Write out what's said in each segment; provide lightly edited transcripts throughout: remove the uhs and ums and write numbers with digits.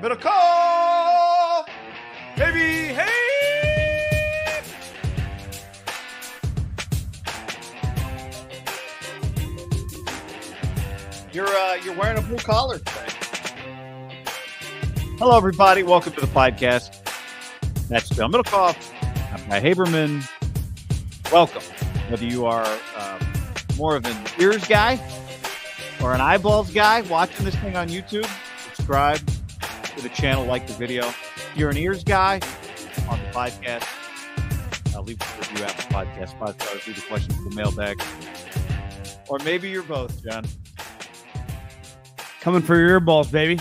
Middle call, baby, hey! You're wearing a blue collar today. Hello, everybody. Welcome to the podcast. That's MIDDLEKAUFF. I'm Guy Haberman. Welcome. Whether you are more of an ears guy or an eyeballs guy watching this thing on YouTube, subscribe to the channel, like the video. If you're an ears guy on the podcast, leave a review after the podcast. 5 stars, leave a question for the mailbag. Or maybe you're both, John. Coming for your earballs, baby.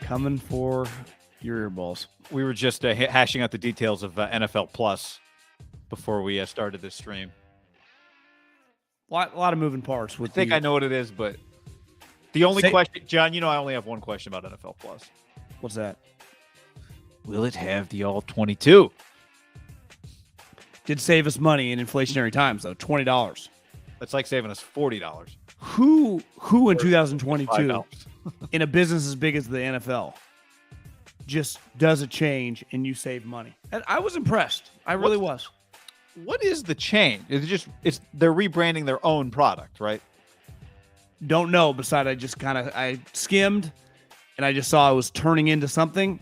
Coming for your earballs. We were just hashing out the details of NFL Plus before we started this stream. A lot of moving parts. I think I know what it is, but the only question, John, you know I only have one question about NFL Plus. What's that? Will it have the all 22? Did save us money in inflationary times, though. $20. That's like saving us $40. Who in 2022 in a business as big as the NFL just does a change and you save money? And I was impressed. I really was. What is the change? It's they're rebranding their own product, right? Don't know. Besides, I skimmed and I just saw it was turning into something,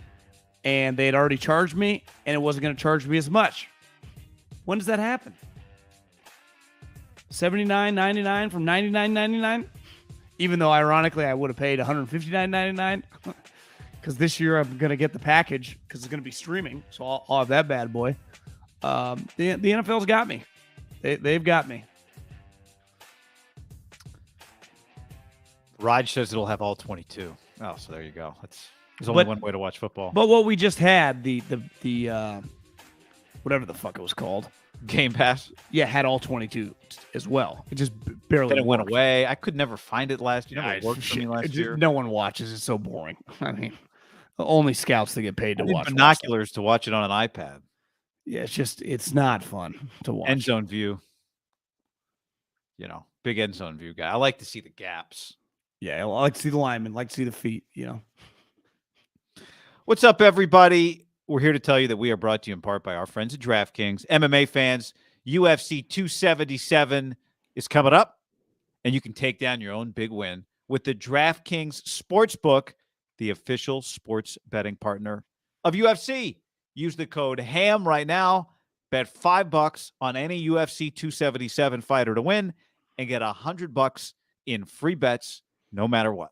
and they had already charged me, and it wasn't going to charge me as much. When does that happen? $79.99 from $99.99? Even though, ironically, I would have paid $159.99 because this year I'm going to get the package because it's going to be streaming, so I'll have that bad boy. The NFL's got me. They've got me. Raj says it'll have all 22. Oh, so there you go. There's only one way to watch football. But what we just had, the whatever the fuck it was called, Game Pass, had all 22 as well. It just barely then it went away. I could never find it last year. It worked for me last year. No one watches. It's so boring. I mean, only scouts that get paid to watch. Binoculars to watch it on an iPad. Yeah, it's not fun to watch. End zone view. Big end zone view guy. I like to see the gaps. Yeah, I like to see the linemen, like to see the feet, What's up, everybody? We're here to tell you that we are brought to you in part by our friends at DraftKings. MMA fans, UFC 277 is coming up, and you can take down your own big win with the DraftKings Sportsbook, the official sports betting partner of UFC. Use the code HAM right now. Bet $5 on any UFC 277 fighter to win and get $100 in free bets no matter what.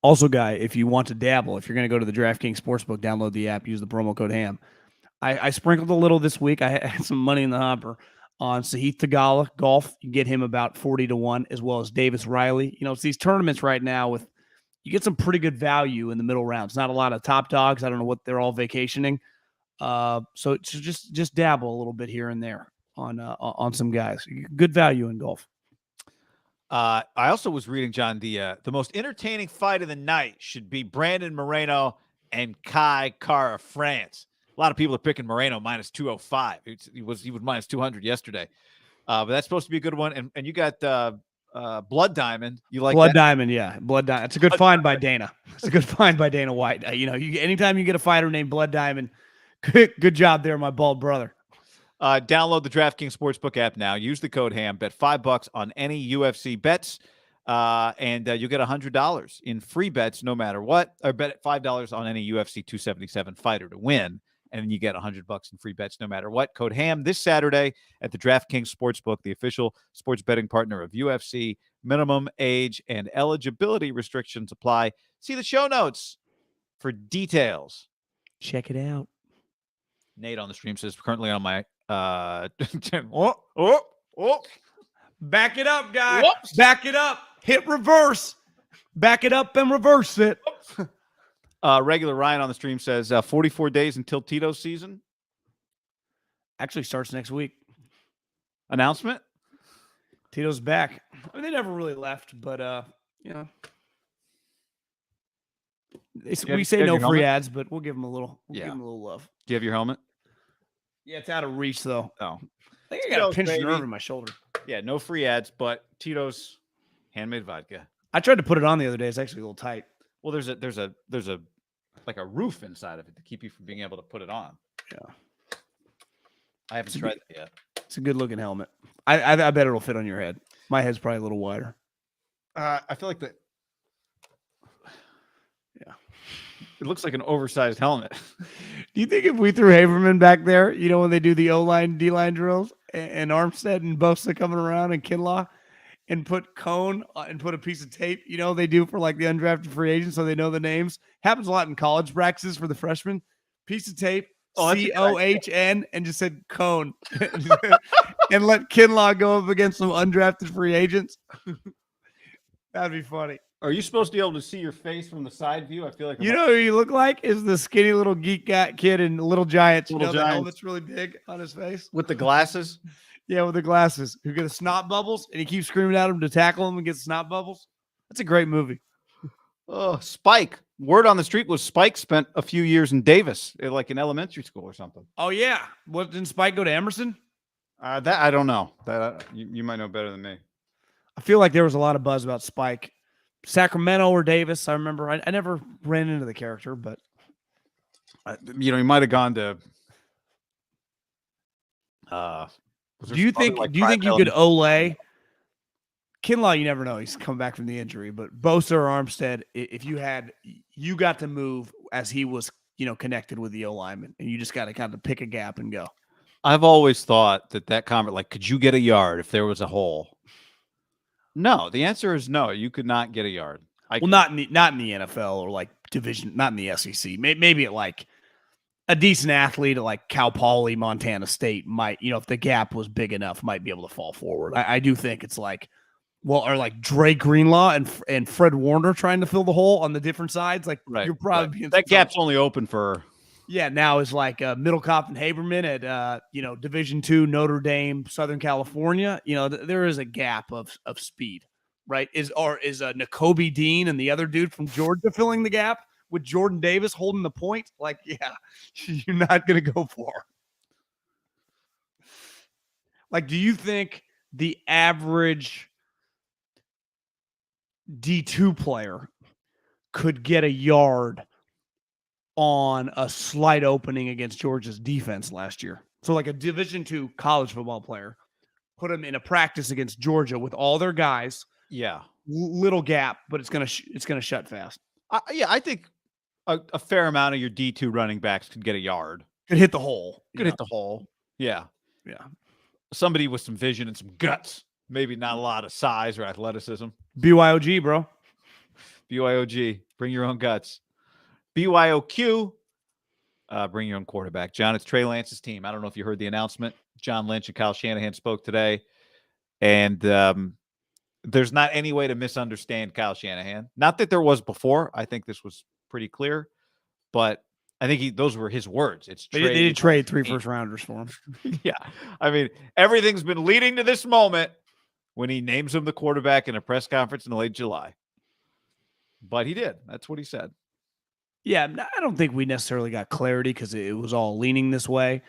Also, Guy, if you want to dabble, if you're going to go to the DraftKings Sportsbook, download the app, use the promo code HAM. I sprinkled a little this week. I had some money in the hopper on Sahith Theegala golf. You get him about 40-1, as well as Davis Riley. It's these tournaments right now you get some pretty good value in the middle rounds. Not a lot of top dogs. I don't know what they're all vacationing. So just dabble a little bit here and there on some guys. Good value in golf. I also was reading, John, the most entertaining fight of the night should be Brandon Moreno and Carr of France. A lot of people are picking Moreno minus 205. He was minus 200 yesterday. But that's supposed to be a good one. And you got Blood Diamond. You like Blood Diamond? Yeah, Blood Diamond. It's a good find by Dana. It's a good find by Dana White. Anytime you get a fighter named Blood Diamond, good job there, my bald brother. Download the DraftKings Sportsbook app now. Use the code HAM. Bet $5 on any UFC bets, and you'll get $100 in free bets no matter what. Or bet $5 on any UFC 277 fighter to win, and then you get $100 in free bets no matter what. Code HAM this Saturday at the DraftKings Sportsbook, the official sports betting partner of UFC. Minimum age and eligibility restrictions apply. See the show notes for details. Check it out. Nate on the stream says currently on my Back it up, guy. Whoops. Back it up. Hit reverse. Back it up and reverse it. Regular Ryan on the stream says 44 days until Tito's season. Actually starts next week. Announcement? Tito's back. I mean, they never really left, but we say no free ads, but we'll give them a little. Give them a little love. Do you have your helmet? Yeah, it's out of reach though. Oh, I think I got a pinched nerve in my shoulder. Yeah, no free ads, but Tito's Handmade vodka. I tried to put it on the other day. It's actually a little tight. Well, there's a like a roof inside of it to keep you from being able to put it on. Yeah. I haven't tried that yet. It's a good looking helmet. I bet it'll fit on your head. My head's probably a little wider. I feel like that. Yeah. It looks like an oversized helmet. Do you think if we threw Haberman back there, when they do the O-line, D-line drills, and Armstead and Bosa coming around and Kinlaw, and put Cone and put a piece of tape, they do for like the undrafted free agents so they know the names. Happens a lot in college practices for the freshmen. Piece of tape, COHN, and just said Cone. And let Kinlaw go up against some undrafted free agents. That'd be funny. Are you supposed to be able to see your face from the side view? I feel like who you look like is the skinny little geek guy kid in Little Giants. The helmet's really big on his face with the glasses. Yeah, with the glasses. Who get the snot bubbles, and he keeps screaming at him to tackle him and get snot bubbles. That's a great movie. Oh, Spike. Word on the street was Spike spent a few years in Davis, like in elementary school or something. Oh yeah, didn't Spike go to Emerson? That I don't know. That you might know better than me. I feel like there was a lot of buzz about Spike. Sacramento or Davis. I remember. I never ran into the character, but he might have gone to. Do you think you could Olay? Kinlaw, you never know. He's come back from the injury, but Bosa or Armstead, if you got to move as he was, connected with the O lineman, and you just got to kind of pick a gap and go. I've always thought that comment, like, could you get a yard if there was a hole? No, the answer is no. You could not get a yard. Not in the NFL or like division, not in the SEC. Maybe at like a decent athlete at like Cal Poly, Montana State might, if the gap was big enough, might be able to fall forward. I do think it's like, or like Dre Greenlaw and Fred Warner trying to fill the hole on the different sides. Like you're probably that gap's only open for. Yeah, now is like Middlekauff and Haberman at Division II, Notre Dame, Southern California. There is a gap of speed, right? Is Nakobe Dean and the other dude from Georgia filling the gap with Jordan Davis holding the point? Like, yeah, you're not going to go far. Like, do you think the average D2 player could get a yard on a slight opening against Georgia's defense last year? So like a Division II college football player, put him in a practice against Georgia with all their guys. Yeah. Little gap, but it's going to shut fast. I think a fair amount of your D2 running backs could get a yard. Could hit the hole. Hit the hole. Yeah. Yeah. Somebody with some vision and some guts. Maybe not a lot of size or athleticism. BYOG, bro. BYOG. Bring your own guts. BYOQ. Bring your own quarterback. John, it's Trey Lance's team. I don't know if you heard the announcement. John Lynch and Kyle Shanahan spoke today. And there's not any way to misunderstand Kyle Shanahan. Not that there was before. I think this was pretty clear. But I think those were his words. They did trade 3 first-rounders for him. Yeah. I mean, everything's been leading to this moment when he names him the quarterback in a press conference in late July. But he did. That's what he said. Yeah, I don't think we necessarily got clarity because it was all leaning this way.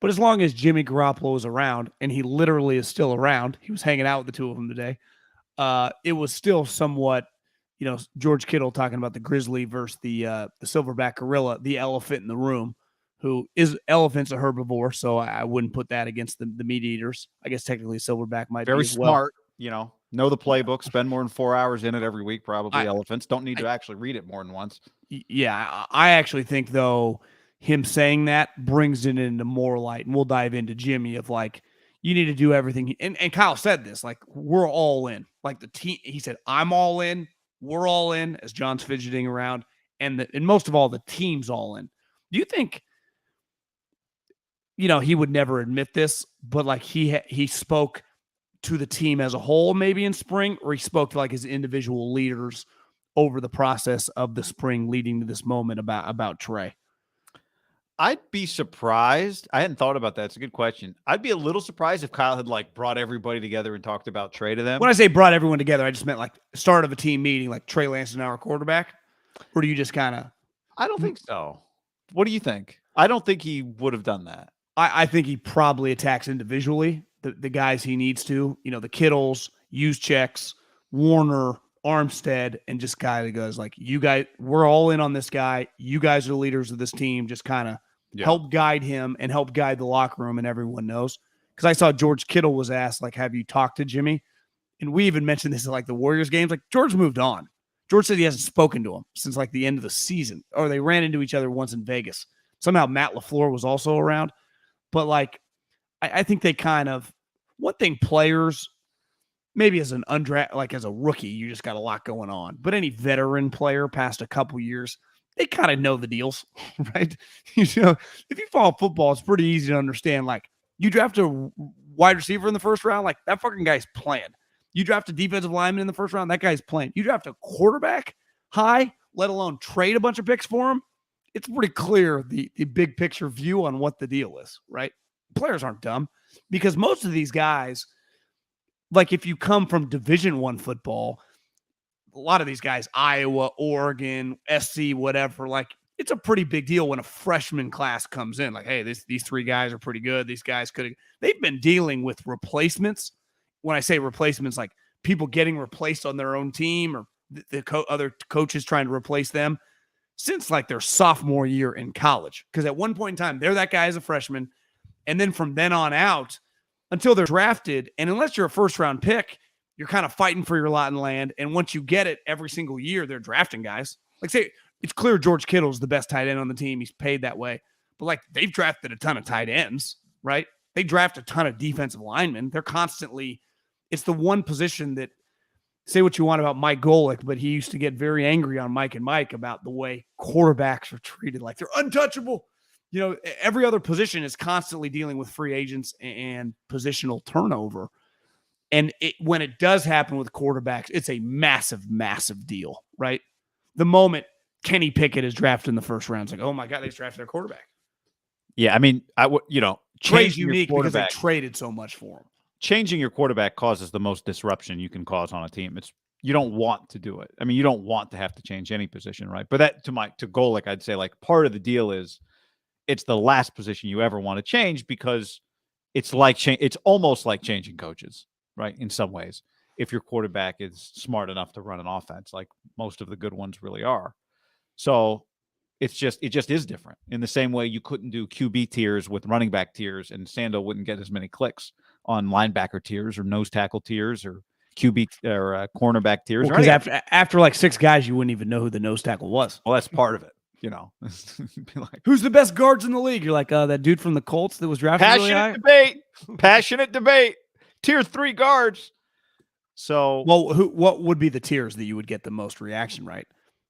But as long as Jimmy Garoppolo was around, and he literally is still around, he was hanging out with the two of them today, it was still somewhat, George Kittle talking about the grizzly versus the silverback gorilla, the elephant in the room, who is elephant's a herbivore, so I wouldn't put that against the meat eaters. I guess technically silverback might be very as well. Smart, know the playbook, spend more than 4 hours in it every week, probably. Elephants don't need to actually read it more than once. Yeah, I actually think, though, him saying that brings it into more light, and we'll dive into Jimmy of like, you need to do everything. And Kyle said this, like, we're all in. Like the team, he said, I'm all in. We're all in, as John's fidgeting around. And most of all, the team's all in. Do you think, he would never admit this, but like he spoke to the team as a whole maybe in spring, or he spoke to like his individual leaders over the process of the spring leading to this moment about Trey? I'd be surprised. I hadn't thought about that. It's a good question. I'd be a little surprised if Kyle had like brought everybody together and talked about Trey to them. When I say brought everyone together, I just meant like start of a team meeting, like Trey Lance is now our quarterback. Or do you just kind of? I don't think so. What do you think? I don't think he would have done that. I think he probably attacks individually the guys he needs to. The Kittles, use checks, Warner, Armstead, and just guy that goes like, you guys, we're all in on this guy. You guys are the leaders of this team. Just kind of help guide him and help guide the locker room, and everyone knows. Because I saw George Kittle was asked, like, have you talked to Jimmy? And we even mentioned this at like the Warriors games. Like, George moved on. George said he hasn't spoken to him since like the end of the season, or they ran into each other once in Vegas. Somehow Matt LaFleur was also around. But like, I think they kind of, one thing players, maybe as an like as a rookie, you just got a lot going on. But any veteran player past a couple years, they kind of know the deals, right? You know, if you follow football, it's pretty easy to understand. Like, you draft a wide receiver in the first round, like that fucking guy's playing. You draft a defensive lineman in the first round, that guy's playing. You draft a quarterback high, let alone trade a bunch of picks for him. It's pretty clear the big picture view on what the deal is, right? Players aren't dumb, because most of these guys, like if you come from Division I football, a lot of these guys, Iowa, Oregon, SC, whatever, like it's a pretty big deal when a freshman class comes in. Like, hey, these three guys are pretty good. These guys they've been dealing with replacements. When I say replacements, like people getting replaced on their own team, or other coaches trying to replace them since like their sophomore year in college. Because at one point in time, they're that guy as a freshman. And then from then on out until they're drafted, and unless you're a first round pick, you're kind of fighting for your lot in land. And once you get it, every single year, they're drafting guys. Like, say, it's clear George Kittle's the best tight end on the team. He's paid that way. But like, they've drafted a ton of tight ends, right? They draft a ton of defensive linemen. They're constantly, it's the one position that, say what you want about Mike Golick, but he used to get very angry on Mike and Mike about the way quarterbacks are treated. Like, they're untouchable. You know, every other position is constantly dealing with free agents and positional turnover. And when it does happen with quarterbacks, it's a massive, massive deal, right? The moment Kenny Pickett is drafted in the first round, it's like, oh my God, they drafted their quarterback. Yeah, I mean, Trey's unique because they traded so much for him. Changing your quarterback causes the most disruption you can cause on a team. You don't want to do it. I mean, you don't want to have to change any position, right? But that to Golick, I'd say like part of the deal is it's the last position you ever want to change, because it's almost like changing coaches, right? In some ways, if your quarterback is smart enough to run an offense, like most of the good ones really are. So it just is different. In the same way you couldn't do QB tiers with running back tiers, and Sando wouldn't get as many clicks on linebacker tiers or nose tackle tiers or QB or cornerback tiers. Because after like six guys, you wouldn't even know who the nose tackle was. Well, that's part of it. You know, like, who's the best guards in the league? You're like, that dude from the Colts that was drafted really high. Passionate debate. Tier 3 guards. So, well, what would be the tiers that you would get the most reaction, right?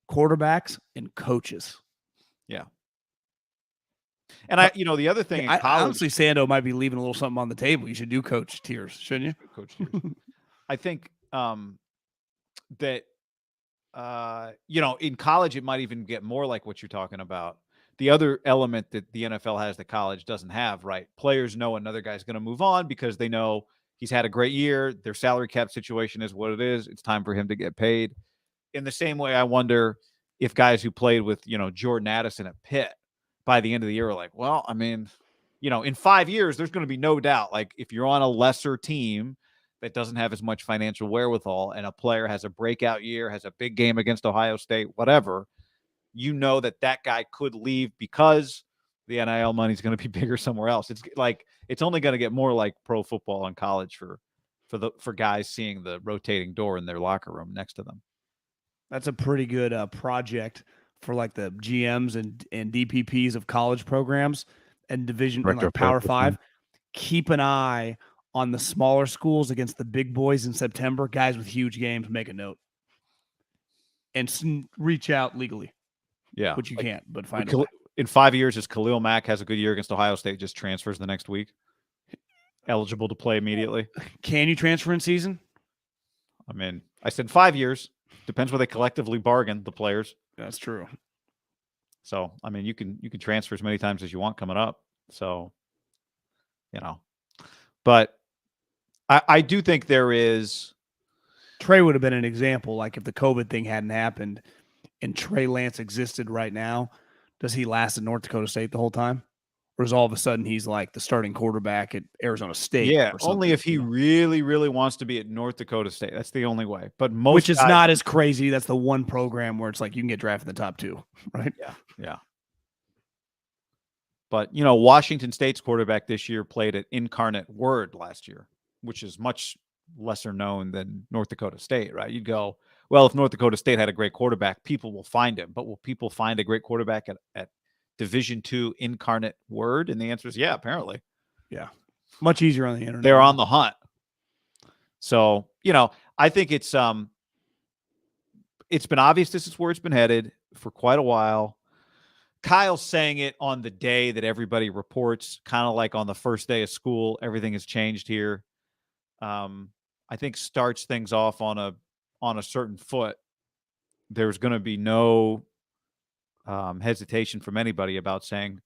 Quarterbacks and coaches. Yeah. And the other thing, honestly, Sando might be leaving a little something on the table. You should do coach tiers, shouldn't you? Coach tiers. I think that. In college, it might even get more like what you're talking about. The other element that the NFL has that college doesn't have, right? Players know another guy's going to move on because they know he's had a great year. Their salary cap situation is what it is. It's time for him to get paid. In the same way, I wonder if guys who played with, Jordan Addison at Pitt by the end of the year are like, well, I mean, in 5 years, there's going to be no doubt. Like, if you're on a lesser team that doesn't have as much financial wherewithal, and a player has a breakout year, has a big game against Ohio State, whatever, that guy could leave because the NIL money is going to be bigger somewhere else. It's only going to get more like pro football in college for guys seeing the rotating door in their locker room next to them. That's a pretty good project for like the GMs and DPPs of college programs and division and like Power 5. Keep an eye on the smaller schools against the big boys in September. Guys with huge games, make a note and reach out legally. Yeah, which you can't, but find out. In 5 years, as Khalil Mack has a good year against Ohio State, just transfers the next week, eligible to play immediately. Can you transfer in season? I mean, I said 5 years. Depends where they collectively bargain, the players. That's true. So, I mean, you can transfer as many times as you want coming up. So, but I do think there is. Trey would have been an example. Like if the COVID thing hadn't happened and Trey Lance existed right now, does he last at North Dakota State the whole time? Whereas all of a sudden he's like the starting quarterback at Arizona State. Yeah, or only something, if he really, really wants to be at North Dakota State. That's the only way. But most which is guys, not as crazy. That's the one program where it's like you can get drafted in the top 2, right? Yeah. But, Washington State's quarterback this year played at Incarnate Word last year, which is much lesser known than North Dakota State, right? You'd go, well, if North Dakota State had a great quarterback, people will find him. But will people find a great quarterback at Division II Incarnate Word? And the answer is yeah, apparently. Yeah. Much easier on the internet. They're on the hunt. So, I think it's been obvious this is where it's been headed for quite a while. Kyle's saying it on the day that everybody reports, kind of like on the first day of school, everything has changed here. I think starts things off on a certain foot. There's going to be no hesitation from anybody about saying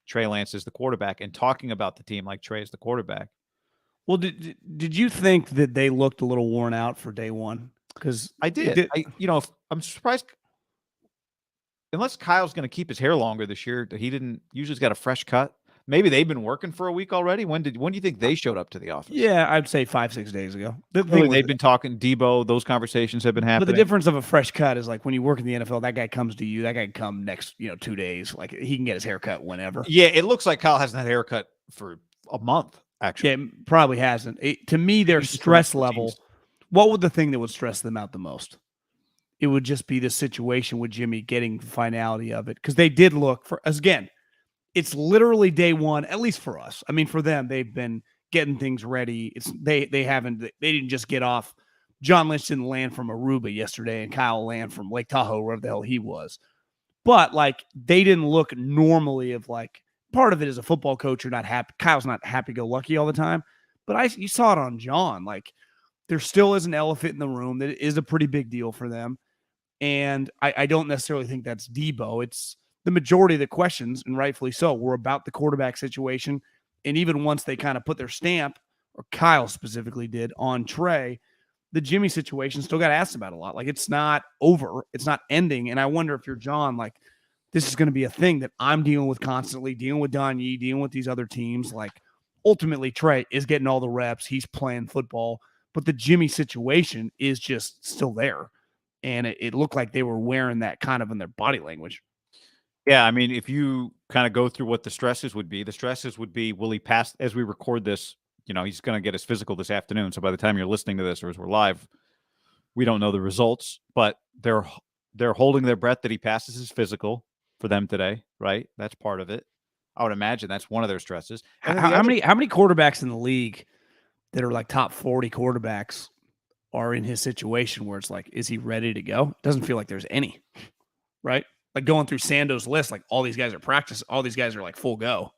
Trey Lance is the quarterback and talking about the team like Trey is the quarterback. Well, did you think that they looked a little worn out for day one? Because I did. I'm surprised. Unless Kyle's going to keep his hair longer this year, he didn't. Usually, he's got a fresh cut. Maybe they've been working for a week already. When do you think they showed up to the office? Yeah, I'd say 5-6 days ago. They've been talking Debo. Those conversations have been happening. But the difference of a fresh cut is like when you work in the NFL, that guy comes to you. That guy can come next, 2 days. Like he can get his haircut whenever. Yeah, it looks like Kyle hasn't had a haircut for a month. Actually, yeah, probably hasn't. To me, their stress level. What would the thing that would stress them out the most? It would just be the situation with Jimmy getting the finality of it. Because they did look for, again, it's literally day one, at least for us. I mean, for them, they've been getting things ready. They didn't just get off. John Lynch didn't land from Aruba yesterday, and Kyle land from Lake Tahoe, wherever the hell he was. But like they didn't look normally of like part of it is a football coach. You're not happy. Kyle's not happy-go-lucky all the time. But you saw it on John. Like there still is an elephant in the room that is a pretty big deal for them. And I don't necessarily think that's Debo. It's the majority of the questions, and rightfully so, were about the quarterback situation. And even once they kind of put their stamp, or Kyle specifically did, on Trey, the Jimmy situation still got asked about a lot. Like, it's not over. It's not ending. And I wonder if you're John, like, this is going to be a thing that I'm dealing with constantly, dealing with Don Yee, dealing with these other teams. Like, ultimately, Trey is getting all the reps. He's playing football. But the Jimmy situation is just still there. And it looked like they were wearing that kind of in their body language. Yeah, I mean, if you kind of go through what the stresses would be, will he pass as we record this? He's going to get his physical this afternoon. So by the time you're listening to this or as we're live, we don't know the results, but they're holding their breath that he passes his physical for them today, right? That's part of it. I would imagine that's one of their stresses. How many quarterbacks in the league that are like top 40 quarterbacks are in his situation where it's like, is he ready to go? It doesn't feel like there's any, right? Like going through Sando's list, like all these guys are practice. All these guys are like full go.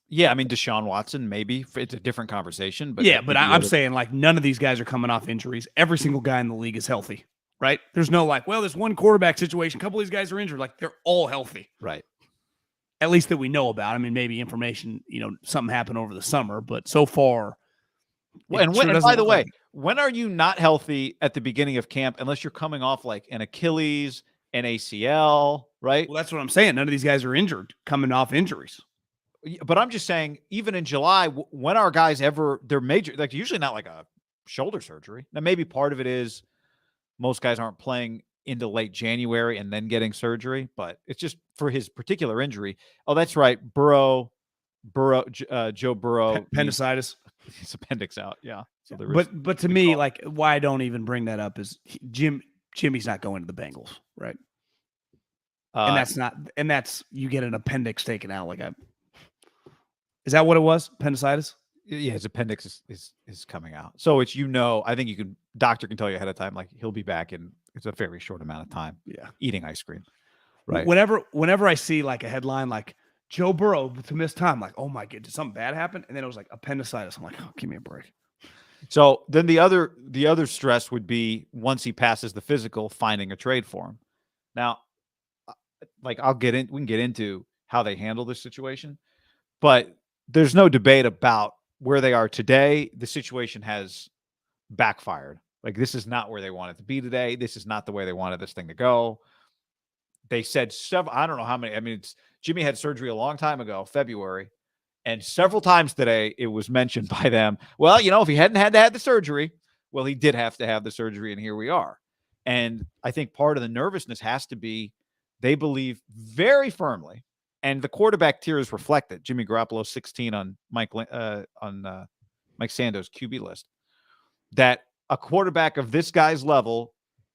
Yeah, I mean, Deshaun Watson, maybe it's a different conversation, but yeah, but I'm saying like none of these guys are coming off injuries. Every single guy in the league is healthy, right? There's no like, well, there's one quarterback situation. A couple of these guys are injured. Like they're all healthy, right? At least that we know about. I mean, maybe information, something happened over the summer, but so far. Well, and by the way, when are you not healthy at the beginning of camp unless you're coming off like an Achilles, an ACL, right? Well, that's what I'm saying. None of these guys are injured, coming off injuries. But I'm just saying, even in July, when are guys ever, they're major, like usually not like a shoulder surgery. Now, maybe part of it is most guys aren't playing into late January and then getting surgery, but it's just for his particular injury. Oh, that's right. Joe Burrow. Appendicitis. His appendix out. Yeah. So but to me, like why I don't even bring that up is Jimmy's not going to the Bengals, right? And that's you get an appendix taken out. Is that what it was? Appendicitis? Yeah, his appendix is coming out. So it's, I think doctor can tell you ahead of time, like he'll be back in it's a very short amount of time. Yeah. Eating ice cream. Right. Whenever I see like a headline like Joe Burrow to miss time, like, oh my God, did something bad happen? And then it was like appendicitis. I'm like, oh, give me a break. So then the other stress would be once he passes the physical, finding a trade for him. Now, like we can get into how they handle this situation, but there's no debate about where they are today. The situation has backfired. Like this is not where they wanted to be today. This is not the way they wanted this thing to go. they said several, I don't know how many. I mean, Jimmy had surgery a long time ago, February, and several times today it was mentioned by them. Well, if he hadn't had to have the surgery, well, he did have to have the surgery, and here we are. And I think part of the nervousness has to be they believe very firmly, and the quarterback tier is reflected. Jimmy Garoppolo 16 on Mike Sando's QB list. That a quarterback of this guy's level,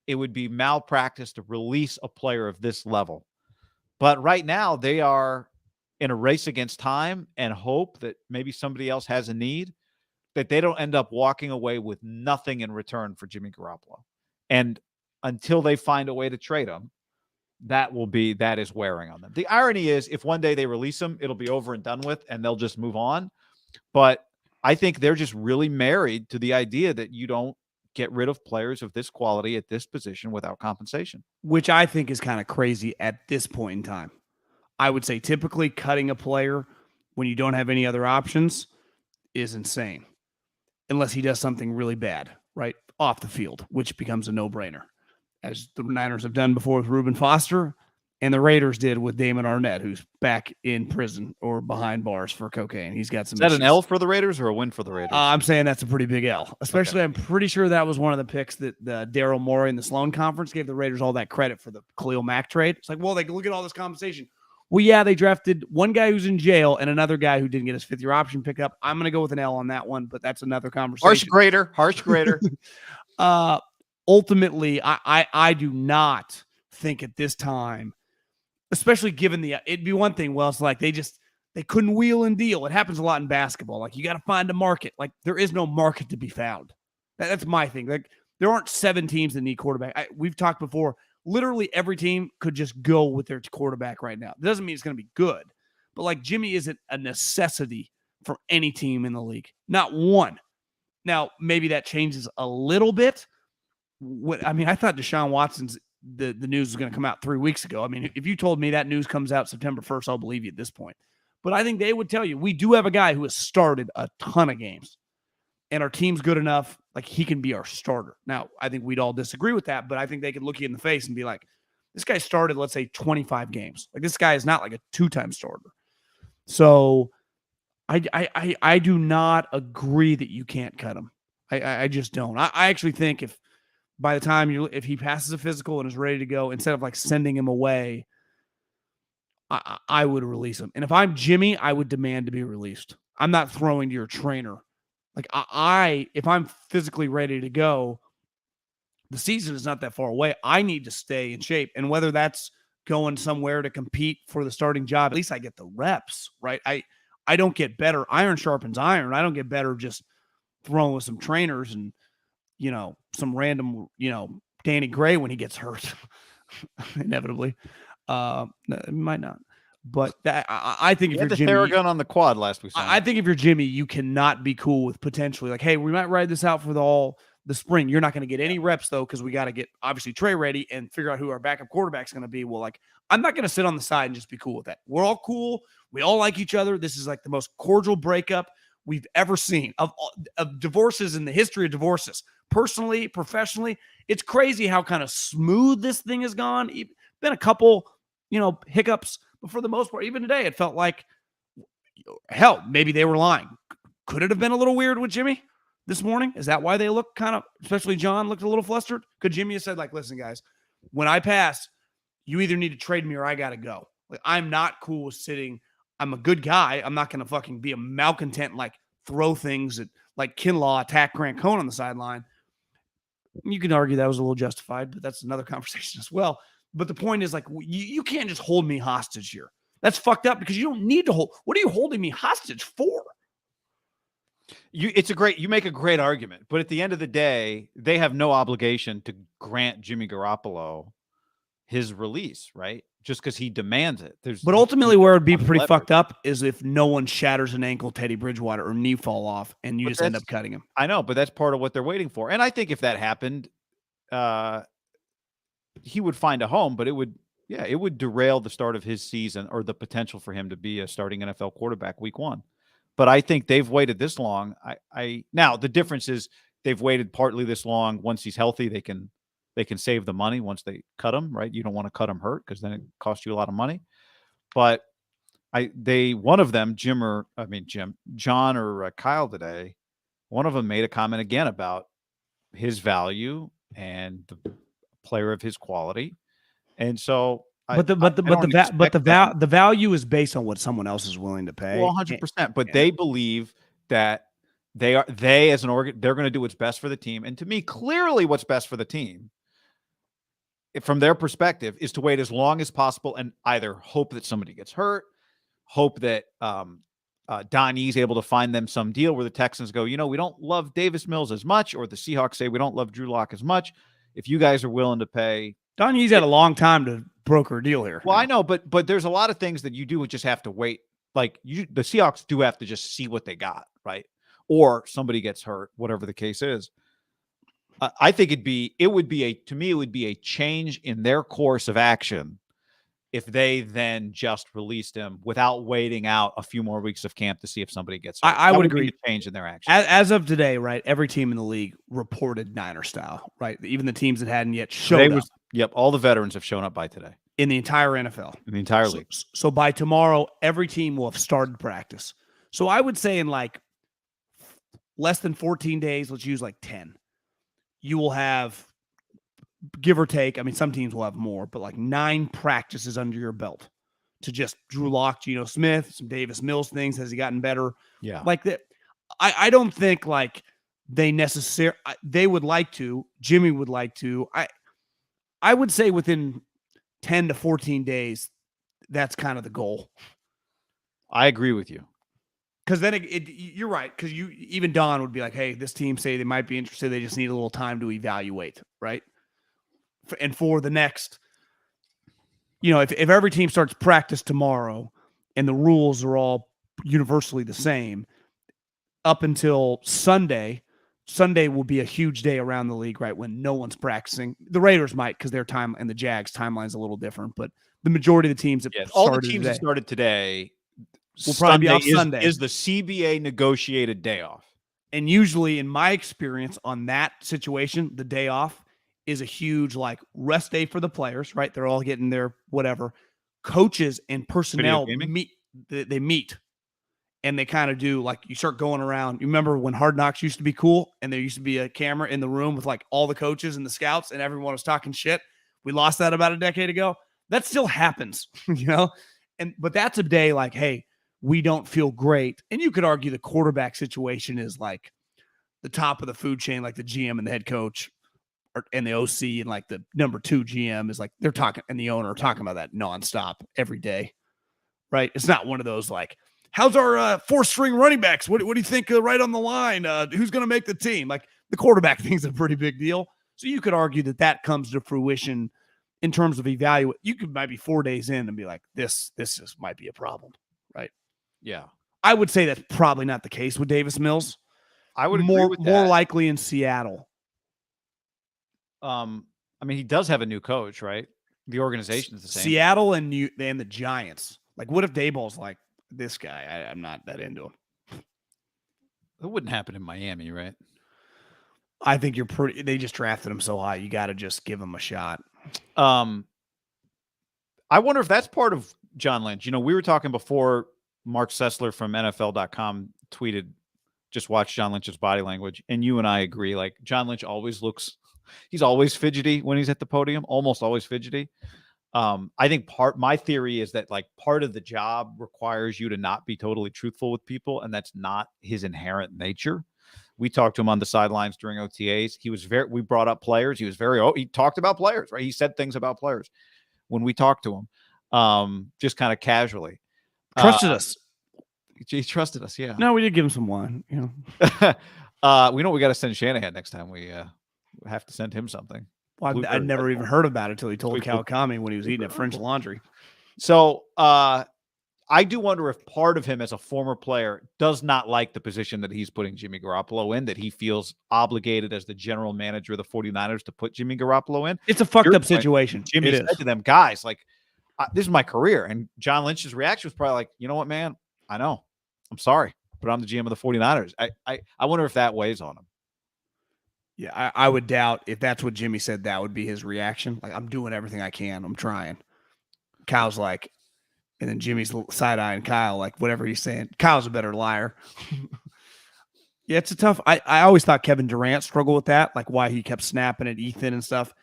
it would be malpractice to release a player of this level. But right now, they are in a race against time and hope that maybe somebody else has a need, that they don't end up walking away with nothing in return for Jimmy Garoppolo. And until they find a way to trade him, that is wearing on them. The irony is, if one day they release him, it'll be over and done with, and they'll just move on. But I think they're just really married to the idea that you don't get rid of players of this quality at this position without compensation. Which I think is kind of crazy at this point in time. I would say typically cutting a player when you don't have any other options is insane. Unless he does something really bad, right? Off the field, which becomes a no-brainer. As the Niners have done before with Reuben Foster, and the Raiders did with Damon Arnett, who's back in prison or behind bars for cocaine. He's got some. Is that issues. an L for the Raiders or a win for the Raiders? I'm saying that's a pretty big L. Especially, okay. I'm pretty sure that was one of the picks that Daryl Morey in the Sloan Conference gave the Raiders all that credit for the Khalil Mack trade. It's like, well, they look at all this compensation. Well, yeah, they drafted one guy who's in jail and another guy who didn't get his fifth-year option pick up. I'm going to go with an L on that one, but that's another conversation. Harsh grader. Ultimately, I do not think at this time, especially given it'd be one thing. Well, it's like they couldn't wheel and deal. It happens a lot in basketball. Like, you got to find a market. Like, there is no market to be found. That's my thing. Like, there aren't 7 teams that need quarterback. We've talked before. Literally every team could just go with their quarterback right now. It doesn't mean it's going to be good, but like, Jimmy isn't a necessity for any team in the league. Not one. Now, maybe that changes a little bit. I thought Deshaun Watson's the news was going to come out 3 weeks ago. I mean, if you told me that news comes out September 1st, I'll believe you at this point. But I think they would tell you, we do have a guy who has started a ton of games, and our team's good enough, like, he can be our starter. Now, I think we'd all disagree with that, but I think they could look you in the face and be like, this guy started, let's say, 25 games. Like, this guy is not like a 2-time starter. So I do not agree that you can't cut him. I just don't. I actually think if by the time if he passes a physical and is ready to go, instead of like sending him away, I would release him. And if I'm Jimmy, I would demand to be released. I'm not throwing to your trainer. Like, if I'm physically ready to go, the season is not that far away. I need to stay in shape. And whether that's going somewhere to compete for the starting job, at least I get the reps, right? I don't get better. Iron sharpens iron. I don't get better just throwing with some trainers and, some random, Danny Gray when he gets hurt, inevitably. It might not. But I think if you're Jimmy, Theragun on the quad last week. I think if you're Jimmy, you cannot be cool with potentially like, hey, we might ride this out for the spring. You're not going to get any reps though, because we got to get obviously Trey ready and figure out who our backup quarterback's going to be. Well, like, I'm not going to sit on the side and just be cool with that. We're all cool. We all like each other. This is like the most cordial breakup we've ever seen of divorces in the history of divorces. Personally, professionally, it's crazy how kind of smooth this thing has gone. Been a couple, hiccups. But for the most part, even today, it felt like, hell, maybe they were lying. Could it have been a little weird with Jimmy this morning? Is that why they look kind of, especially John, looked a little flustered? Could Jimmy have said, like, listen, guys, when I pass, you either need to trade me or I got to go. Like, I'm not cool with sitting. I'm a good guy. I'm not going to fucking be a malcontent, like, throw things at, like, Kinlaw attack Grant Cohn on the sideline. You can argue that was a little justified, but that's another conversation as well. But the point is, like, you can't just hold me hostage here. That's fucked up because you don't need to hold. What are you holding me hostage for? You make a great argument, but at the end of the day, they have no obligation to grant Jimmy Garoppolo his release, right? Just because he demands it. But ultimately, where it'd be pretty fucked up is if no one shatters an ankle, Teddy Bridgewater, or knee fall off, and you just end up cutting him. I know, but that's part of what they're waiting for. And I think if that happened, he would find a home, but it would derail the start of his season or the potential for him to be a starting NFL quarterback week 1. But I think they've waited this long. Now the difference is they've waited partly this long. Once he's healthy, they can they can save the money once they cut him, right? You don't want to cut him hurt because then it costs you a lot of money. But one of them, John or Kyle today, one of them made a comment again about his value and the player of his quality. And so the value is based on what someone else is willing to pay. Well, 100%. But they believe that they as an organ, they're going to do what's best for the team. And to me, clearly what's best for the team, from their perspective, is to wait as long as possible and either hope that somebody gets hurt, hope that Donnie's able to find them some deal where the Texans go, we don't love Davis Mills as much, or the Seahawks say we don't love Drew Lock as much. If you guys are willing to pay. Donnie's had a long time to broker a deal here. Well, I know, but there's a lot of things that you do just have to wait. Like the Seahawks do have to just see what they got, right? Or somebody gets hurt, whatever the case is. I think it would be a change in their course of action if they then just released him without waiting out a few more weeks of camp to see if somebody gets hurt. I would agree. A change in their action. As of today, right? Every team in the league reported Niner style, right? Even the teams that hadn't yet showed up. Yep, all the veterans have shown up by today. In the entire NFL. In the entire league. So by tomorrow, every team will have started practice. So I would say in like less than 14 days, let's use like 10, you will have, give or take, I mean, some teams will have more, but like 9 practices under your belt to just Drew Lock, Geno Smith, some Davis Mills things. Has he gotten better? Yeah. Like that. I don't think like they would like to, Jimmy would like to. I would say within 10 to 14 days, that's kind of the goal. I agree with you. Because then you're right. Because even Don would be like, hey, this team say they might be interested. They just need a little time to evaluate, right? And for the next, if every team starts practice tomorrow and the rules are all universally the same, up until Sunday will be a huge day around the league, right? When no one's practicing. The Raiders might, because their time and the Jags timeline's a little different, but the majority of the teams that all the teams that started today will probably be off Sunday. Is the CBA negotiated day off. And usually, in my experience on that situation, the day off is a huge like rest day for the players, right? They're all getting their whatever. Coaches and personnel meet. They meet. And they kind of do like you start going around. You remember when Hard Knocks used to be cool and there used to be a camera in the room with like all the coaches and the scouts and everyone was talking shit? We lost that about a decade ago. That still happens, but that's a day like, hey, we don't feel great. And you could argue the quarterback situation is like the top of the food chain, like the GM and the head coach and the OC and like the number 2 GM is like they're talking and the owner are talking about that nonstop every day, right? It's not one of those like, how's our 4-string running backs? What do you think right on the line? Who's going to make the team? Like the quarterback thing's a pretty big deal. So you could argue that comes to fruition in terms of evaluate. You could might be 4 days in and be like, this might be a problem, right? Yeah. I would say that's probably not the case with Davis Mills. I would agree with that. More likely in Seattle. I mean, he does have a new coach, right? The organization is the same. Seattle and the Giants. Like, what if Daboll's like, this guy, I'm not that into him. That wouldn't happen in Miami, right? I think they just drafted him so high. You got to just give him a shot. I wonder if that's part of John Lynch. We were talking before Mark Sessler from NFL.com tweeted, just watch John Lynch's body language. And you and I agree. Like John Lynch he's always fidgety when he's at the podium, almost always fidgety. I think my theory is that like part of the job requires you to not be totally truthful with people. And that's not his inherent nature. We talked to him on the sidelines during OTAs. We brought up players. He talked about players, right? He said things about players when we talked to him, just kind of casually. Trusted us. He trusted us. Yeah. No, we did give him some wine. We got to send Shanahan next time. We have to send him something. Well, I'd never even heard about it until he told Kawakami when he was eating at French Laundry. So I do wonder if part of him as a former player does not like the position that he's putting Jimmy Garoppolo in, that he feels obligated as the general manager of the 49ers to put Jimmy Garoppolo in. It's a fucked up situation. Jimmy said to them, guys, like, this is my career. And John Lynch's reaction was probably like, you know what, man? I know. I'm sorry, but I'm the GM of the 49ers. I wonder if that weighs on him. Yeah, I would doubt if that's what Jimmy said, that would be his reaction. Like, I'm doing everything I can. I'm trying. Kyle's like, and then Jimmy's side-eyeing Kyle, like, whatever he's saying. Kyle's a better liar. Yeah, it's a tough. I always thought Kevin Durant struggled with that, like why he kept snapping at Ethan and stuff.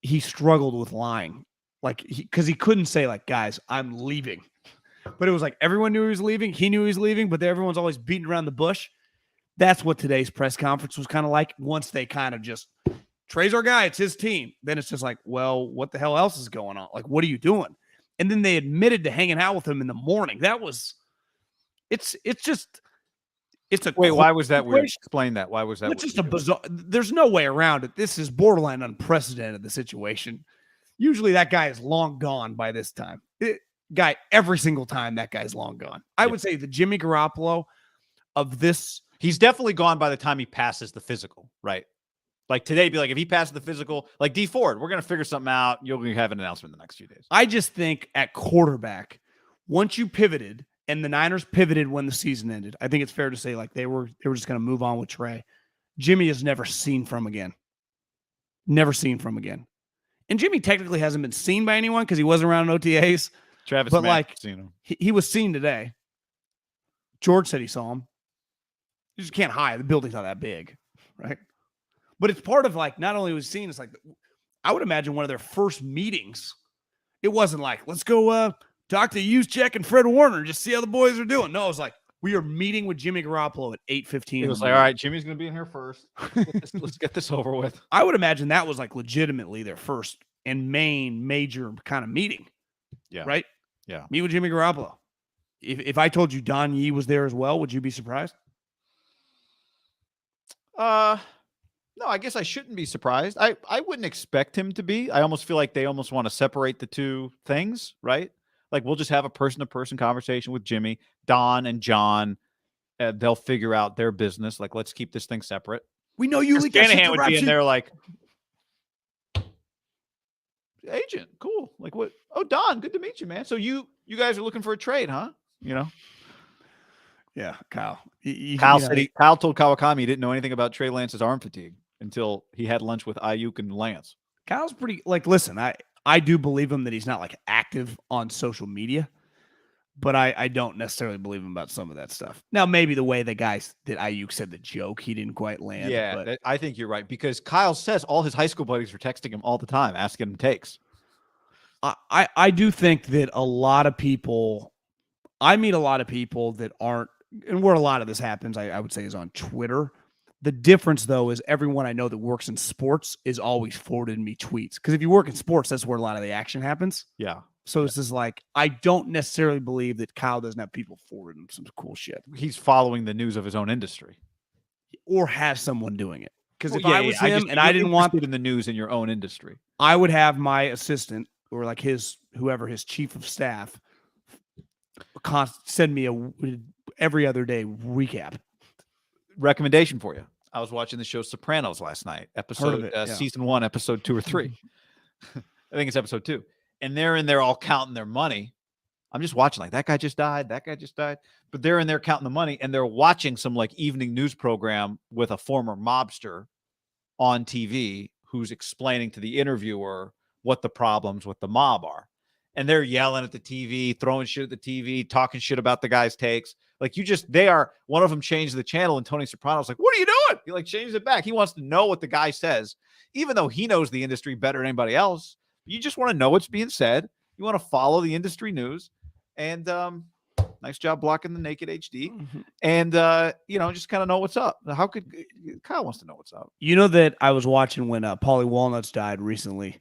He struggled with lying, like, because he couldn't say, like, guys, I'm leaving. But it was like everyone knew he was leaving. He knew he was leaving, but everyone's always beating around the bush. That's what today's press conference was kind of like. Once they kind of just, Trey's our guy, it's his team. Then it's just like, well, what the hell else is going on? Like, what are you doing? And then they admitted to hanging out with him in the morning. That was, it's a Wait, why was that weird? situation. Explain that. Why was that It's weird? just a bizarre, there's no way around it. This is borderline unprecedented, the situation. Usually that guy is long gone by this time. Every single time that guy's long gone. I would say the Jimmy Garoppolo of this. He's definitely gone by the time he passes the physical, right? Like today, be like, if he passes the physical, like D Ford, we're going to figure something out. You'll have an announcement in the next few days. I just think at quarterback, once you pivoted, and the Niners pivoted when the season ended, I think it's fair to say like they were just going to move on with Trey. Jimmy is never seen from again. Never seen from again. And Jimmy technically hasn't been seen by anyone because he wasn't around in OTAs. Travis, but Matt, like seen him. He was seen today. George said he saw him. You just can't hide. The building's not that big, right? But it's part of like, not only was seen, it's like, I would imagine one of their first meetings. It wasn't like, let's go talk to Juszczyk and Fred Warner and just see how the boys are doing. No, it was like, we are meeting with Jimmy Garoppolo at 8:15. It was like, all right, Jimmy's going to be in here first. Let's get this over with. I would imagine that was like legitimately their first and main major kind of meeting. Yeah. Right? Yeah. Meet with Jimmy Garoppolo. If I told you Don Yee was there as well, would you be surprised? No, I guess I shouldn't be surprised. I wouldn't expect him to be. I almost feel like they almost want to separate the two things, right? Like we'll just have a person-to-person conversation with Jimmy, Don, and John. They'll figure out their business. Like, let's keep this thing separate. We know you. Shanahan would be in there like, agent, cool. Like what? Oh, Don, good to meet you, man. So you guys are looking for a trade, huh? You know? Yeah, Kyle. Kyle told Kawakami he didn't know anything about Trey Lance's arm fatigue until he had lunch with Ayuk and Lance. Kyle's pretty, like, listen, I do believe him that he's not like active on social media, but I don't necessarily believe him about some of that stuff. Now, maybe the way the guys that Ayuk said the joke, he didn't quite land. Yeah, but I think you're right because Kyle says all his high school buddies were texting him all the time, asking him takes. I do think that a lot of people, I meet a lot of people that aren't, and where a lot of this happens, I would say, is on Twitter. The difference, though, is everyone I know that works in sports is always forwarding me tweets. Because if you work in sports, that's where a lot of the action happens. Yeah. So it's just like, I don't necessarily believe that Kyle doesn't have people forwarding him some cool shit. He's following the news of his own industry. Or has someone doing it. Because if I was him and I didn't want in the news in your own industry, I would have my assistant or like his chief of staff send me every other day recap. Recommendation for you. I was watching the show Sopranos last night, season 1, episode 2 or 3. I think it's episode 2. And they're in there all counting their money. I'm just watching like that guy just died. But they're in there counting the money and they're watching some like evening news program with a former mobster on TV who's explaining to the interviewer what the problems with the mob are. And they're yelling at the TV, throwing shit at the TV, talking shit about the guy's takes. Like one of them changed the channel and Tony Soprano's like, what are you doing? He like changes it back. He wants to know what the guy says, even though he knows the industry better than anybody else. You just want to know what's being said. You want to follow the industry news. And nice job blocking the naked HD. Mm-hmm. And, just kind of know what's up. How could Kyle wants to know what's up? You know that I was watching when Paulie Walnuts died recently,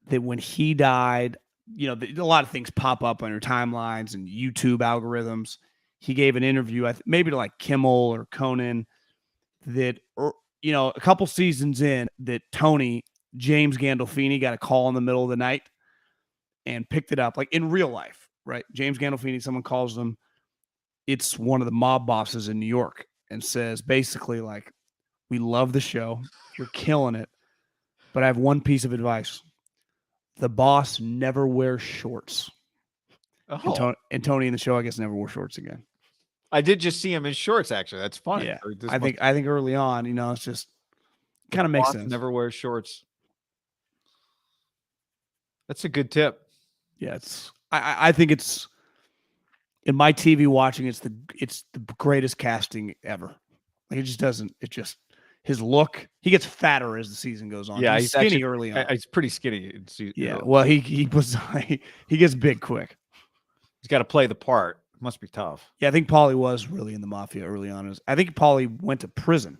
that when he died, a lot of things pop up on your timelines and YouTube algorithms. He gave an interview, maybe to like Kimmel or Conan, that, a couple seasons in, that James Gandolfini got a call in the middle of the night and picked it up, like in real life, right? James Gandolfini, someone calls him. It's one of the mob bosses in New York and says basically like, we love the show. You're killing it. But I have one piece of advice. The boss never wears shorts. Oh. And Tony in the show, I guess, never wore shorts again. I did just see him in shorts, actually. That's funny. Yeah. I think early on, it's just, Kind of makes Boss sense. never wears shorts. That's a good tip. Yeah, I think it's in my TV watching. It's the greatest casting ever. Like it just doesn't. It just his look. He gets fatter as the season goes on. Yeah, He's skinny actually early on. he's pretty skinny. Yeah, well, he was he gets big quick. He's got to play the part. It must be tough. Yeah, I think Paulie was really in the mafia early on. I think Paulie went to prison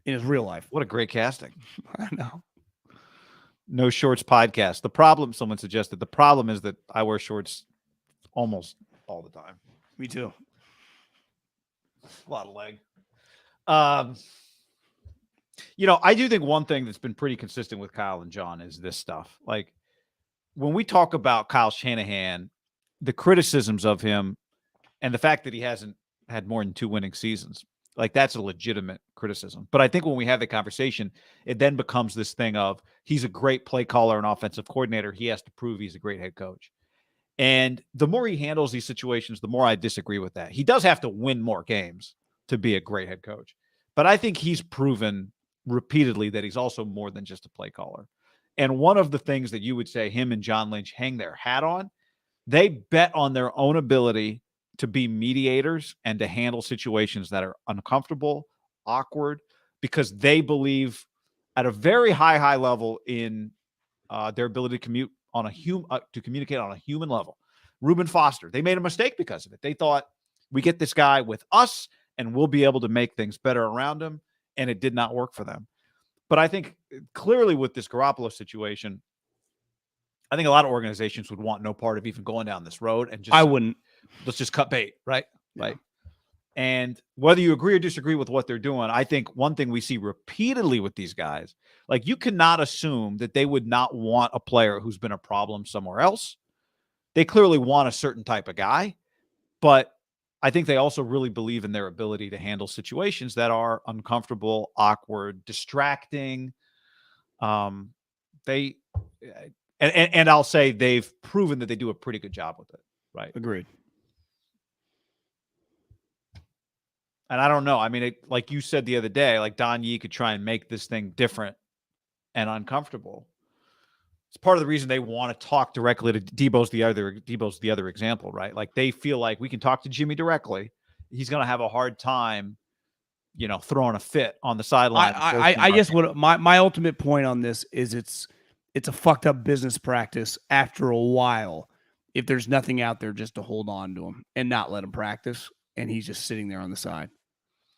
in his real life. What a great casting. I know. No Shorts podcast. The problem, someone suggested, the problem is that I wear shorts almost all the time. Me too. A lot of leg. I do think one thing that's been pretty consistent with Kyle and John is this stuff. Like when we talk about Kyle Shanahan, the criticisms of him and the fact that he hasn't had more than 2 winning seasons, like that's a legitimate criticism. But I think when we have the conversation, it then becomes this thing of he's a great play caller and offensive coordinator. He has to prove he's a great head coach. And the more he handles these situations, the more I disagree with that. He does have to win more games to be a great head coach. But I think he's proven repeatedly that he's also more than just a play caller. And one of the things that you would say him and John Lynch hang their hat on, they bet on their own ability to be mediators and to handle situations that are uncomfortable, awkward, because they believe at a very high level in their ability to communicate on a human level. Reuben Foster, they made a mistake because of it. They thought we get this guy with us and we'll be able to make things better around him, and it did not work for them. But I think clearly with this Garoppolo situation, I think a lot of organizations would want no part of even going down this road and just I wouldn't. Let's just cut bait, right? Yeah. Right. And whether you agree or disagree with what they're doing, I think one thing we see repeatedly with these guys, like you cannot assume that they would not want a player who's been a problem somewhere else. They clearly want a certain type of guy, but I think they also really believe in their ability to handle situations that are uncomfortable, awkward, distracting. And I'll say they've proven that they do a pretty good job with it. Right. Agreed. And I don't know. I mean, like you said the other day, like Don Yee could try and make this thing different and uncomfortable. It's part of the reason they want to talk directly to Debo's the other example, right? Like they feel like we can talk to Jimmy directly. He's going to have a hard time, throwing a fit on the sideline. I guess what my ultimate point on this is it's a fucked up business practice after a while. If there's nothing out there just to hold on to him and not let him practice, and he's just sitting there on the side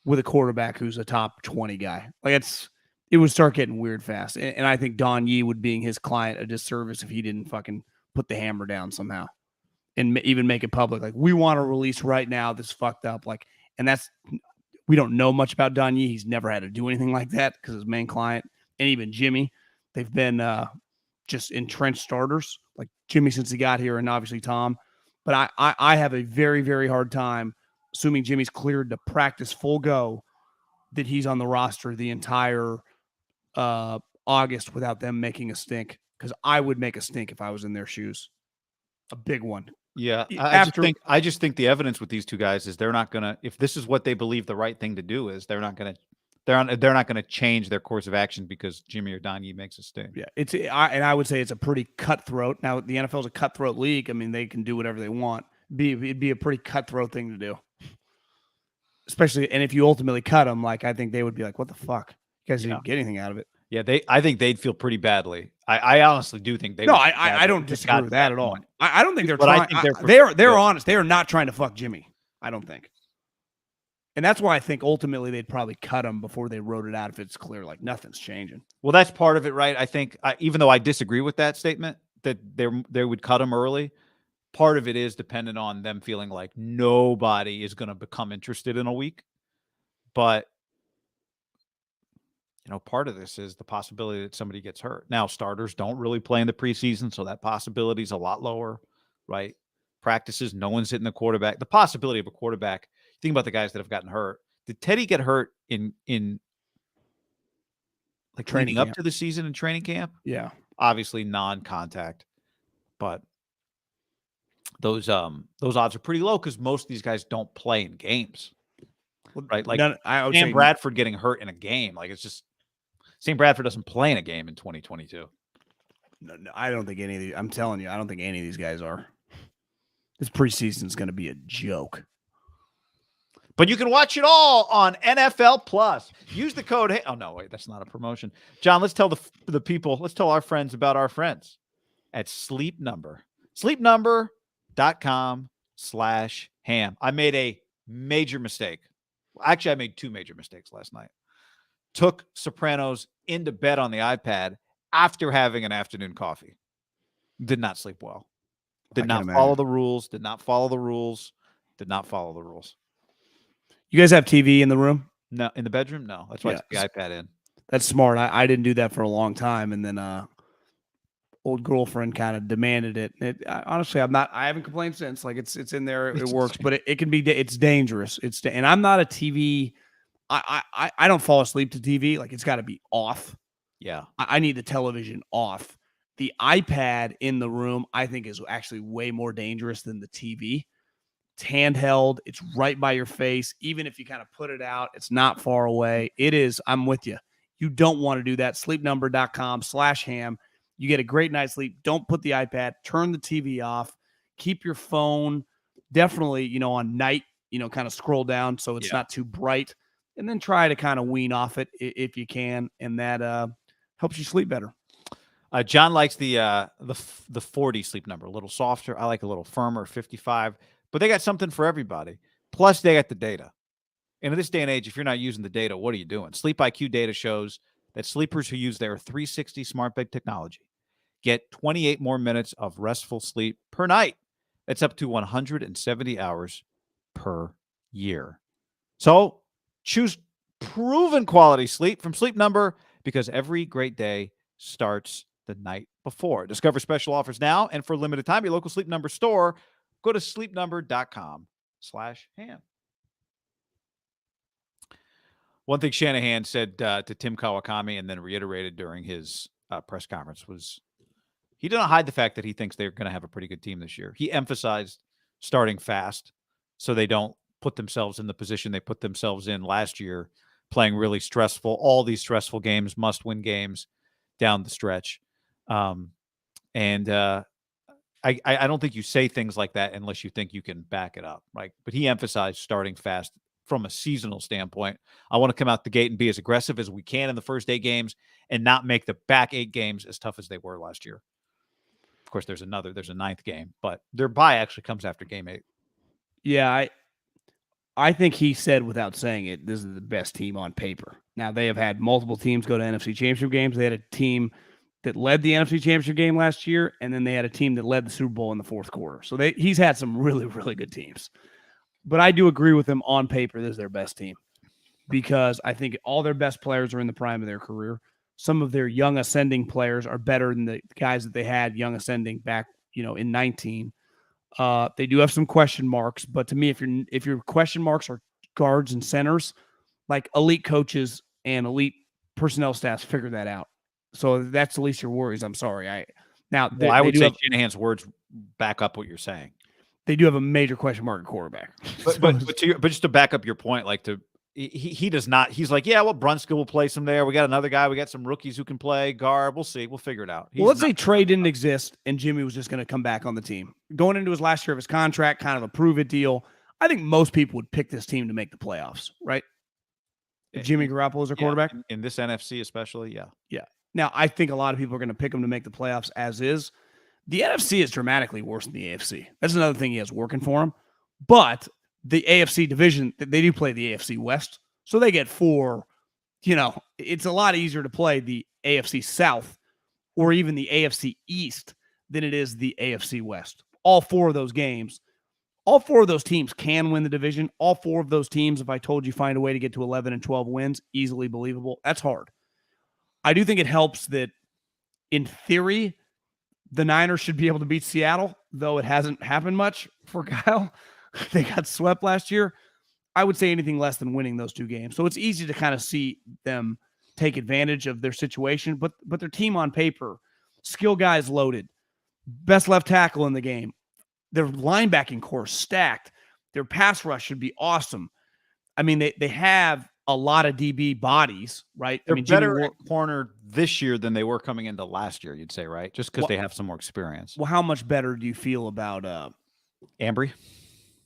with a quarterback who's a top 20 guy. Like it would start getting weird fast. And I think Don Yee would being his client a disservice if he didn't fucking put the hammer down somehow and even make it public. Like we want to release right now this fucked up. We don't know much about Don Yee. He's never had to do anything like that because his main client and even Jimmy, they've been just entrenched starters like Jimmy since he got here and obviously Tom. But I have a very, very hard time assuming Jimmy's cleared to practice full go, that he's on the roster the entire August without them making a stink. Because I would make a stink if I was in their shoes. A big one. Yeah. I just think the evidence with these two guys is they're not going to, if this is what they believe the right thing to do is, they're not going to change their course of action because Jimmy or Don Yee makes a stink. Yeah. I would say it's a pretty cutthroat. Now, the NFL is a cutthroat league. I mean, they can do whatever they want. It'd be a pretty cutthroat thing to do. Especially, and if you ultimately cut them, like I think they would be like, "What the fuck? You guys didn't get anything out of it." Yeah, I think they'd feel pretty badly. I honestly do think they. No, I don't disagree with that at all. I don't think they're trying. I think they're honest. They are not trying to fuck Jimmy. I don't think. And that's why I think ultimately they'd probably cut him before they wrote it out if it's clear like nothing's changing. Well, that's part of it, right? I think even though I disagree with that statement that they would cut him early. Part of it is dependent on them feeling like nobody is going to become interested in a week. But, part of this is the possibility that somebody gets hurt. Now, starters don't really play in the preseason, so that possibility is a lot lower, right? Practices, no one's hitting the quarterback. The possibility of a quarterback, think about the guys that have gotten hurt. Did Teddy get hurt in like training up to the season in training camp? Yeah. Obviously non-contact, but those odds are pretty low because most of these guys don't play in games. right? Like I would Sam say Bradford getting hurt in a game. Like it's just Sam Bradford doesn't play in a game in 2022. no, I don't think any of these. I'm telling you, I don't think any of these guys are. This preseason is going to be a joke. But you can watch it all on NFL Plus. Use the code. Oh no, wait, that's not a promotion. John, let's tell the people. Let's tell our friends about our friends at Sleep Number. SleepNumber.com/ham. I made a major mistake. Actually, I made two major mistakes last night. Took Sopranos into bed on the iPad after having an afternoon coffee. Did not sleep well. Did not follow the rules. Did not follow the rules. Did not follow the rules. You guys have TV in the room? No, in the bedroom? No. That's why I took the iPad in. That's smart. I didn't do that for a long time, and then old girlfriend kind of demanded it. Honestly, I haven't complained since. Like it's in there, it works, but it can be. It's dangerous. And I'm not a TV. I don't fall asleep to TV. Like it's got to be off. Yeah, I need the television off. The iPad in the room, I think, is actually way more dangerous than the TV. It's handheld. It's right by your face. Even if you kind of put it out, it's not far away. It is. I'm with you. You don't want to do that. Sleepnumber.com/ham. You get a great night's sleep. Don't put the iPad. Turn the TV off. Keep your phone definitely, on night, kind of scroll down so it's not too bright. And then try to kind of wean off it if you can. And that helps you sleep better. John likes the 40 Sleep Number, a little softer. I like a little firmer, 55. But they got something for everybody. Plus, they got the data. And in this day and age, if you're not using the data, what are you doing? Sleep IQ data shows that sleepers who use their 360 smart bed technology get 28 more minutes of restful sleep per night. That's up to 170 hours per year. So choose proven quality sleep from Sleep Number because every great day starts the night before. Discover special offers now and for a limited time. Your local Sleep Number store. Go to sleepnumber.com/ham. One thing Shanahan said to Tim Kawakami and then reiterated during his press conference was he didn't hide the fact that he thinks they're going to have a pretty good team this year. He emphasized starting fast so they don't put themselves in the position they put themselves in last year, playing really all these stressful games, must-win games down the stretch. I don't think you say things like that unless you think you can back it up, right? But he emphasized starting fast from a seasonal standpoint. I want to come out the gate and be as aggressive as we can in the first 8 games and not make the back 8 games as tough as they were last year. Of course, there's a 9th game, but their bye actually comes after game 8. Yeah, I think he said without saying it, this is the best team on paper. Now, they have had multiple teams go to NFC Championship games. They had a team that led the NFC Championship game last year, and then they had a team that led the Super Bowl in the fourth quarter. So he's had some really, really good teams. But I do agree with him on paper, this is their best team because I think all their best players are in the prime of their career. Some of their young ascending players are better than the guys that they had young ascending back, in 19. They do have some question marks, but to me, if your question marks are guards and centers, like elite coaches and elite personnel staffs figure that out. So that's the least your worries. I'm sorry. I would say Shanahan's words back up what you're saying. They do have a major question mark at quarterback. But just to back up your point, he does not. He's like, yeah, well, Brunskill will play some there. We got another guy. We got some rookies who can play guard. We'll see. We'll figure it out. Let's say Trey didn't exist and Jimmy was just going to come back on the team. Going into his last year of his contract, kind of a prove-it deal. I think most people would pick this team to make the playoffs, right? If Jimmy Garoppolo is a quarterback? In this NFC especially, yeah. Yeah. Now, I think a lot of people are going to pick him to make the playoffs as is. The NFC is dramatically worse than the AFC. That's another thing he has working for him. But the AFC division, they do play the AFC West. So they get 4, it's a lot easier to play the AFC South or even the AFC East than it is the AFC West. All 4 of those games, all 4 of those teams can win the division. All 4 of those teams, if I told you find a way to get to 11 and 12 wins, easily believable. That's hard. I do think it helps that in theory, the Niners should be able to beat Seattle, though it hasn't happened much for Kyle. They got swept last year. I would say anything less than winning those 2 games. So it's easy to kind of see them take advantage of their situation, but their team on paper, skill guys loaded, best left tackle in the game. Their linebacking core stacked. Their pass rush should be awesome. I mean, they have a lot of DB bodies, right? They're I mean, Jimmy better Ward, at corner this year than they were coming into last year, you'd say, right? Just because Well- they have some more experience. well, how much better do you feel about Ambry?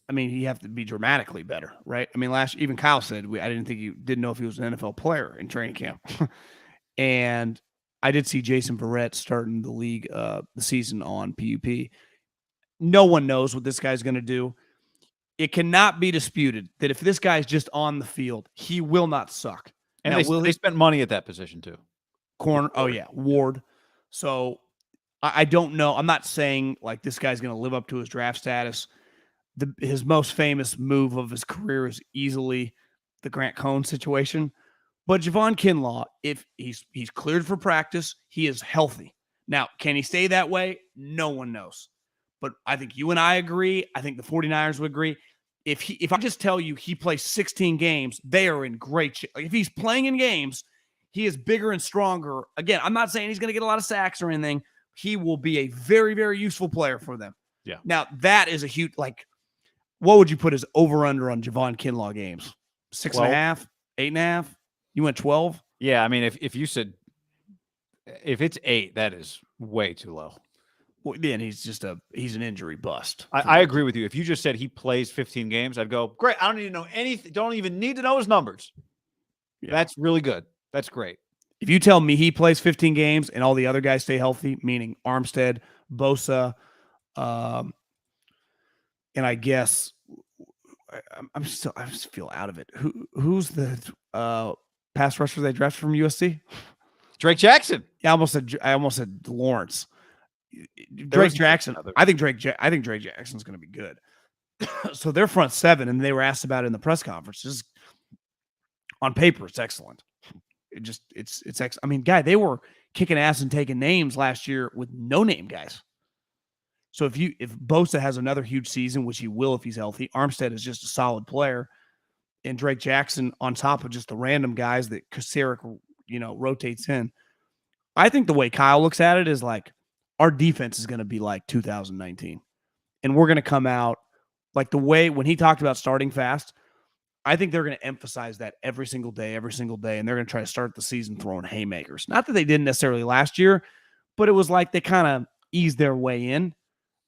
I mean, you have to be dramatically better, right? I mean, even Kyle said I didn't know if he was an NFL player in training camp. And I did see Jason Verrett starting the league the season on PUP. No one knows what this guy's going to do. It cannot be disputed that if this guy's just on the field, he will not suck. And Now, they spent money at that position too. Corner? Oh yeah, Ward. So I don't know. I'm not saying like this guy's going to live up to his draft status. His most famous move of his career is easily the Grant Cohn situation. But Javon Kinlaw, if he's cleared for practice, he is healthy. Now, can he stay that way? No one knows. But I think you and I agree. I think the 49ers would agree. If I just tell you he plays 16 games, they are in great shape. Like if he's playing in games, he is bigger and stronger. Again, I'm not saying he's going to get a lot of sacks or anything. He will be a very, very useful player for them. Yeah. Now, that is a huge, like, what would you put as over-under on Javon Kinlaw games? 6.5, 8.5? You went 12? Yeah, I mean, if you said if it's 8, that is way too low. Well, then he's an injury bust. I agree with you. If you just said he plays 15 games, I'd go, great. I don't need to know anything. Don't even need to know his numbers. Yeah. That's really good. That's great. If you tell me he plays 15 games and all the other guys stay healthy, meaning Armstead, Bosa, and I guess I just feel out of it. Who's the pass rusher they drafted from USC? Drake Jackson. Yeah, I almost said Lawrence. Drake Jackson. I think Drake Jackson's going to be good. So their front seven, and they were asked about it in the press conferences. On paper, it's excellent. I mean, guy, they were kicking ass and taking names last year with no name guys. So if Bosa has another huge season, which he will if he's healthy, Armstead is just a solid player, and Drake Jackson on top of just the random guys that Kasarik, rotates in. I think the way Kyle looks at it is like our defense is going to be like 2019, and we're going to come out like the way when he talked about starting fast. I think they're going to emphasize that every single day, and they're going to try to start the season throwing haymakers. Not that they didn't necessarily last year, but it was like they kind of eased their way in.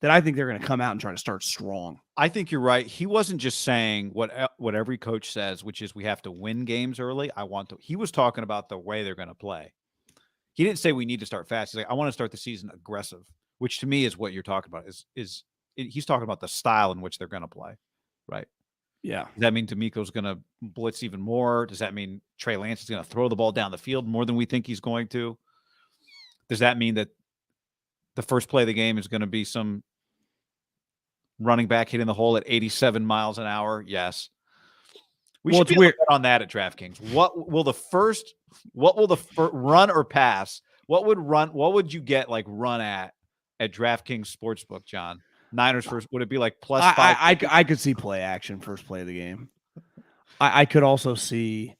That I think they're going to come out and try to start strong. I think you're right. He wasn't just saying what every coach says, which is we have to win games early. He was talking about the way they're going to play. He didn't say we need to start fast. He's like, I want to start the season aggressive, which to me is what you're talking about. He's talking about the style in which they're going to play, right? Yeah. Does that mean D'Amico's going to blitz even more? Does that mean Trey Lance is going to throw the ball down the field more than we think he's going to? Does that mean that the first play of the game is going to be some running back hitting the hole at 87 miles an hour? Yes. We should be weird on that at DraftKings. What will the first run or pass? What would you get like run at DraftKings Sportsbook, John? Niners first. Would it be like plus 5? I could see play action first play of the game. I could also see.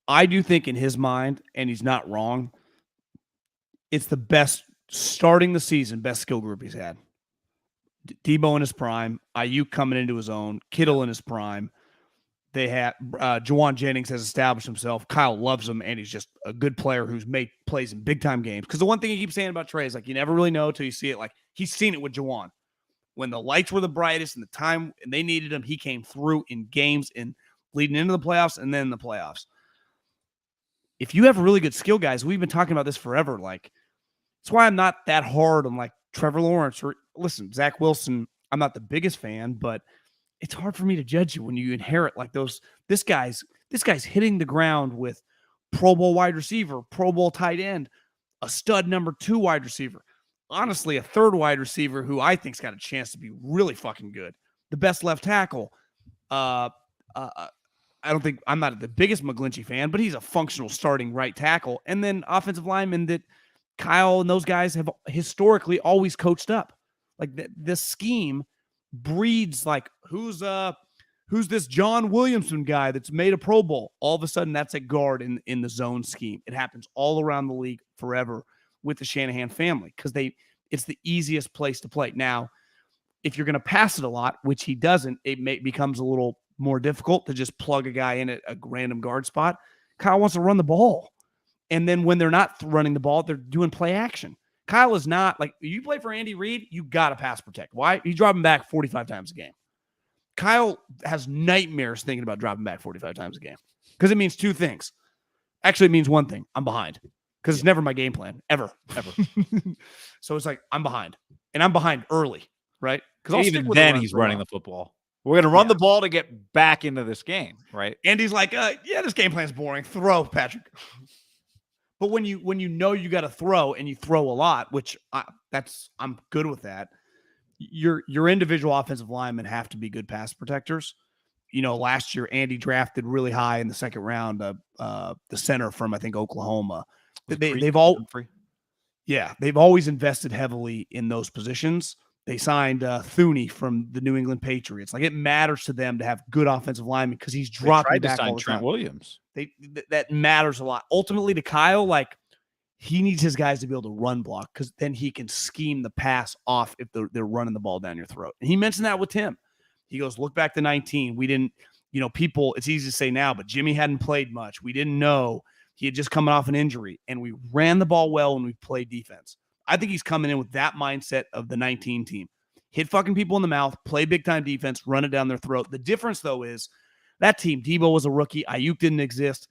I do think in his mind, and he's not wrong, it's the best starting the season, best skill group he's had. Debo in his prime, Ayuk coming into his own, Kittle in his prime. They had Juwan Jennings has established himself. Kyle loves him, and he's just a good player who's made plays in big time games. Because the one thing he keeps saying about Trey is like you never really know until you see it. Like he's seen it with Juwan. When the lights were the brightest and the time and they needed him, he came through in games and leading into the playoffs and then the playoffs. If you have really good skill guys, we've been talking about this forever. Like that's why I'm not that hard on like Trevor Lawrence or listen, Zach Wilson. I'm not the biggest fan, but it's hard for me to judge you when you inherit like those. This guy's hitting the ground with Pro Bowl wide receiver, Pro Bowl tight end, a stud number 2 wide receiver. Honestly, a third wide receiver who I think's got a chance to be really fucking good. The best left tackle. I'm not the biggest McGlinchey fan, but he's a functional starting right tackle. And then offensive lineman that Kyle and those guys have historically always coached up. Like this scheme breeds like who's this John Williamson guy that's made a Pro Bowl? All of a sudden, that's a guard in the zone scheme. It happens all around the league forever with the Shanahan family because it's the easiest place to play. Now, if you're going to pass it a lot, which he doesn't, it becomes a little more difficult to just plug a guy in at a random guard spot. Kyle wants to run the ball. And then when they're not running the ball, they're doing play action. Kyle is not like, you play for Andy Reid, you got to pass protect. Why? You drop him back 45 times a game. Kyle has nightmares thinking about dropping back 45 times a game because it means two things. Actually, it means one thing. I'm behind because it's never my game plan, ever. So it's like, I'm behind. And I'm behind early, right? Because even then he's running the football. We're going to run the ball to get back into this game, right? Andy's like, yeah, this game plan's boring. Throw, Patrick. But when you know you got to throw and you throw a lot, which I'm good with that. Your individual offensive linemen have to be good pass protectors. You know, last year Andy drafted really high in the second round the center from I think Oklahoma. They've always invested heavily in those positions. They signed Thuney from the New England Patriots. Like, it matters to them to have good offensive linemen because he's dropping back all the Trent time. Williams. That matters a lot. Ultimately, to Kyle, like, he needs his guys to be able to run block because then he can scheme the pass off if they're running the ball down your throat. And he mentioned that with Tim. He goes, look back to 19. We didn't, people, it's easy to say now, but Jimmy hadn't played much. We didn't know. He had just coming off an injury, and we ran the ball well when we played defense. I think he's coming in with that mindset of the 19 team. Hit fucking people in the mouth, play big-time defense, run it down their throat. The difference, though, is that team, Debo was a rookie. Ayuk didn't exist.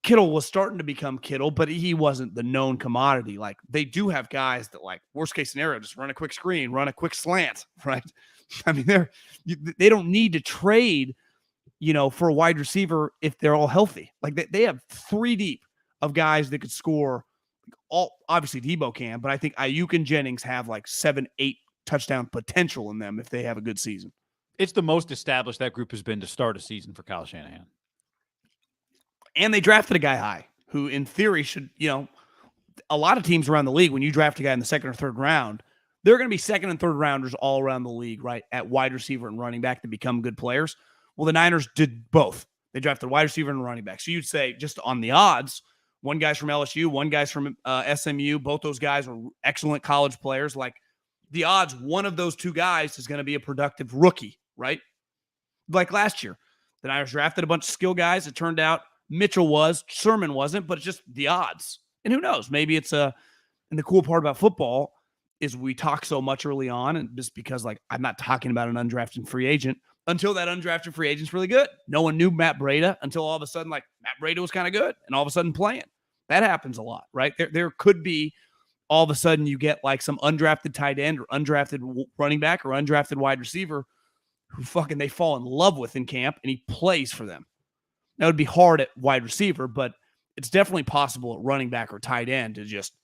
Kittle was starting to become Kittle, but he wasn't the known commodity. Like, they do have guys that, like, worst-case scenario, just run a quick screen, run a quick slant, right? I mean, they don't need to trade, for a wide receiver if they're all healthy. Like, they have 3 deep of guys that could score. Obviously Debo can, but I think Ayuk and Jennings have like 7-8 touchdown potential in them if they have a good season. It's the most established that group has been to start a season for Kyle Shanahan. And they drafted a guy high who in theory should, a lot of teams around the league, when you draft a guy in the second or third round, they're going to be second and third rounders all around the league, right? At wide receiver and running back to become good players. Well, the Niners did both. They drafted a wide receiver and a running back. So you'd say just on the odds, one guy's from LSU, one guy's from SMU. Both those guys are excellent college players. Like, the odds, one of those two guys is going to be a productive rookie, right? Like last year, the Niners drafted a bunch of skill guys. It turned out Mitchell was, Sermon wasn't, but it's just the odds. And who knows? Maybe it's and the cool part about football is we talk so much early on, and just because, like, I'm not talking about an undrafted free agent until that undrafted free agent's really good. No one knew Matt Breida until all of a sudden, like, Matt Breida was kind of good and all of a sudden playing. That happens a lot, right? There could be all of a sudden you get like some undrafted tight end or undrafted running back or undrafted wide receiver who fucking they fall in love with in camp and he plays for them. That would be hard at wide receiver, but it's definitely possible at running back or tight end to just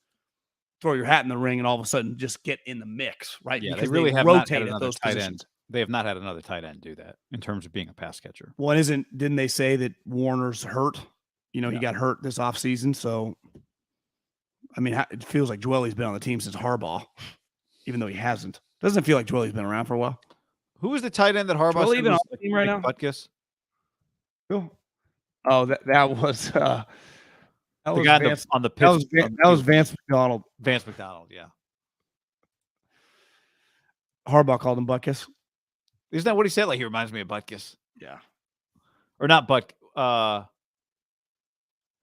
throw your hat in the ring and all of a sudden just get in the mix, right? Yeah, because they really have rotate not had at another those tight positions. end. They have not had another tight end do that in terms of being a pass catcher. Well, didn't they say that Warner's hurt? He got hurt this offseason, so I mean, it feels like Dwelly's been on the team since Harbaugh, even though he hasn't. Doesn't it feel like Dwelly's been around for a while? Who was the tight end that Harbaugh said even on the team right now? Butkus? Oh, that was the guy Vance, on the pitch. That was Vance McDonald. Vance McDonald, yeah. Harbaugh called him Butkus. Isn't that what he said? Like, he reminds me of Butkus. Yeah. Or not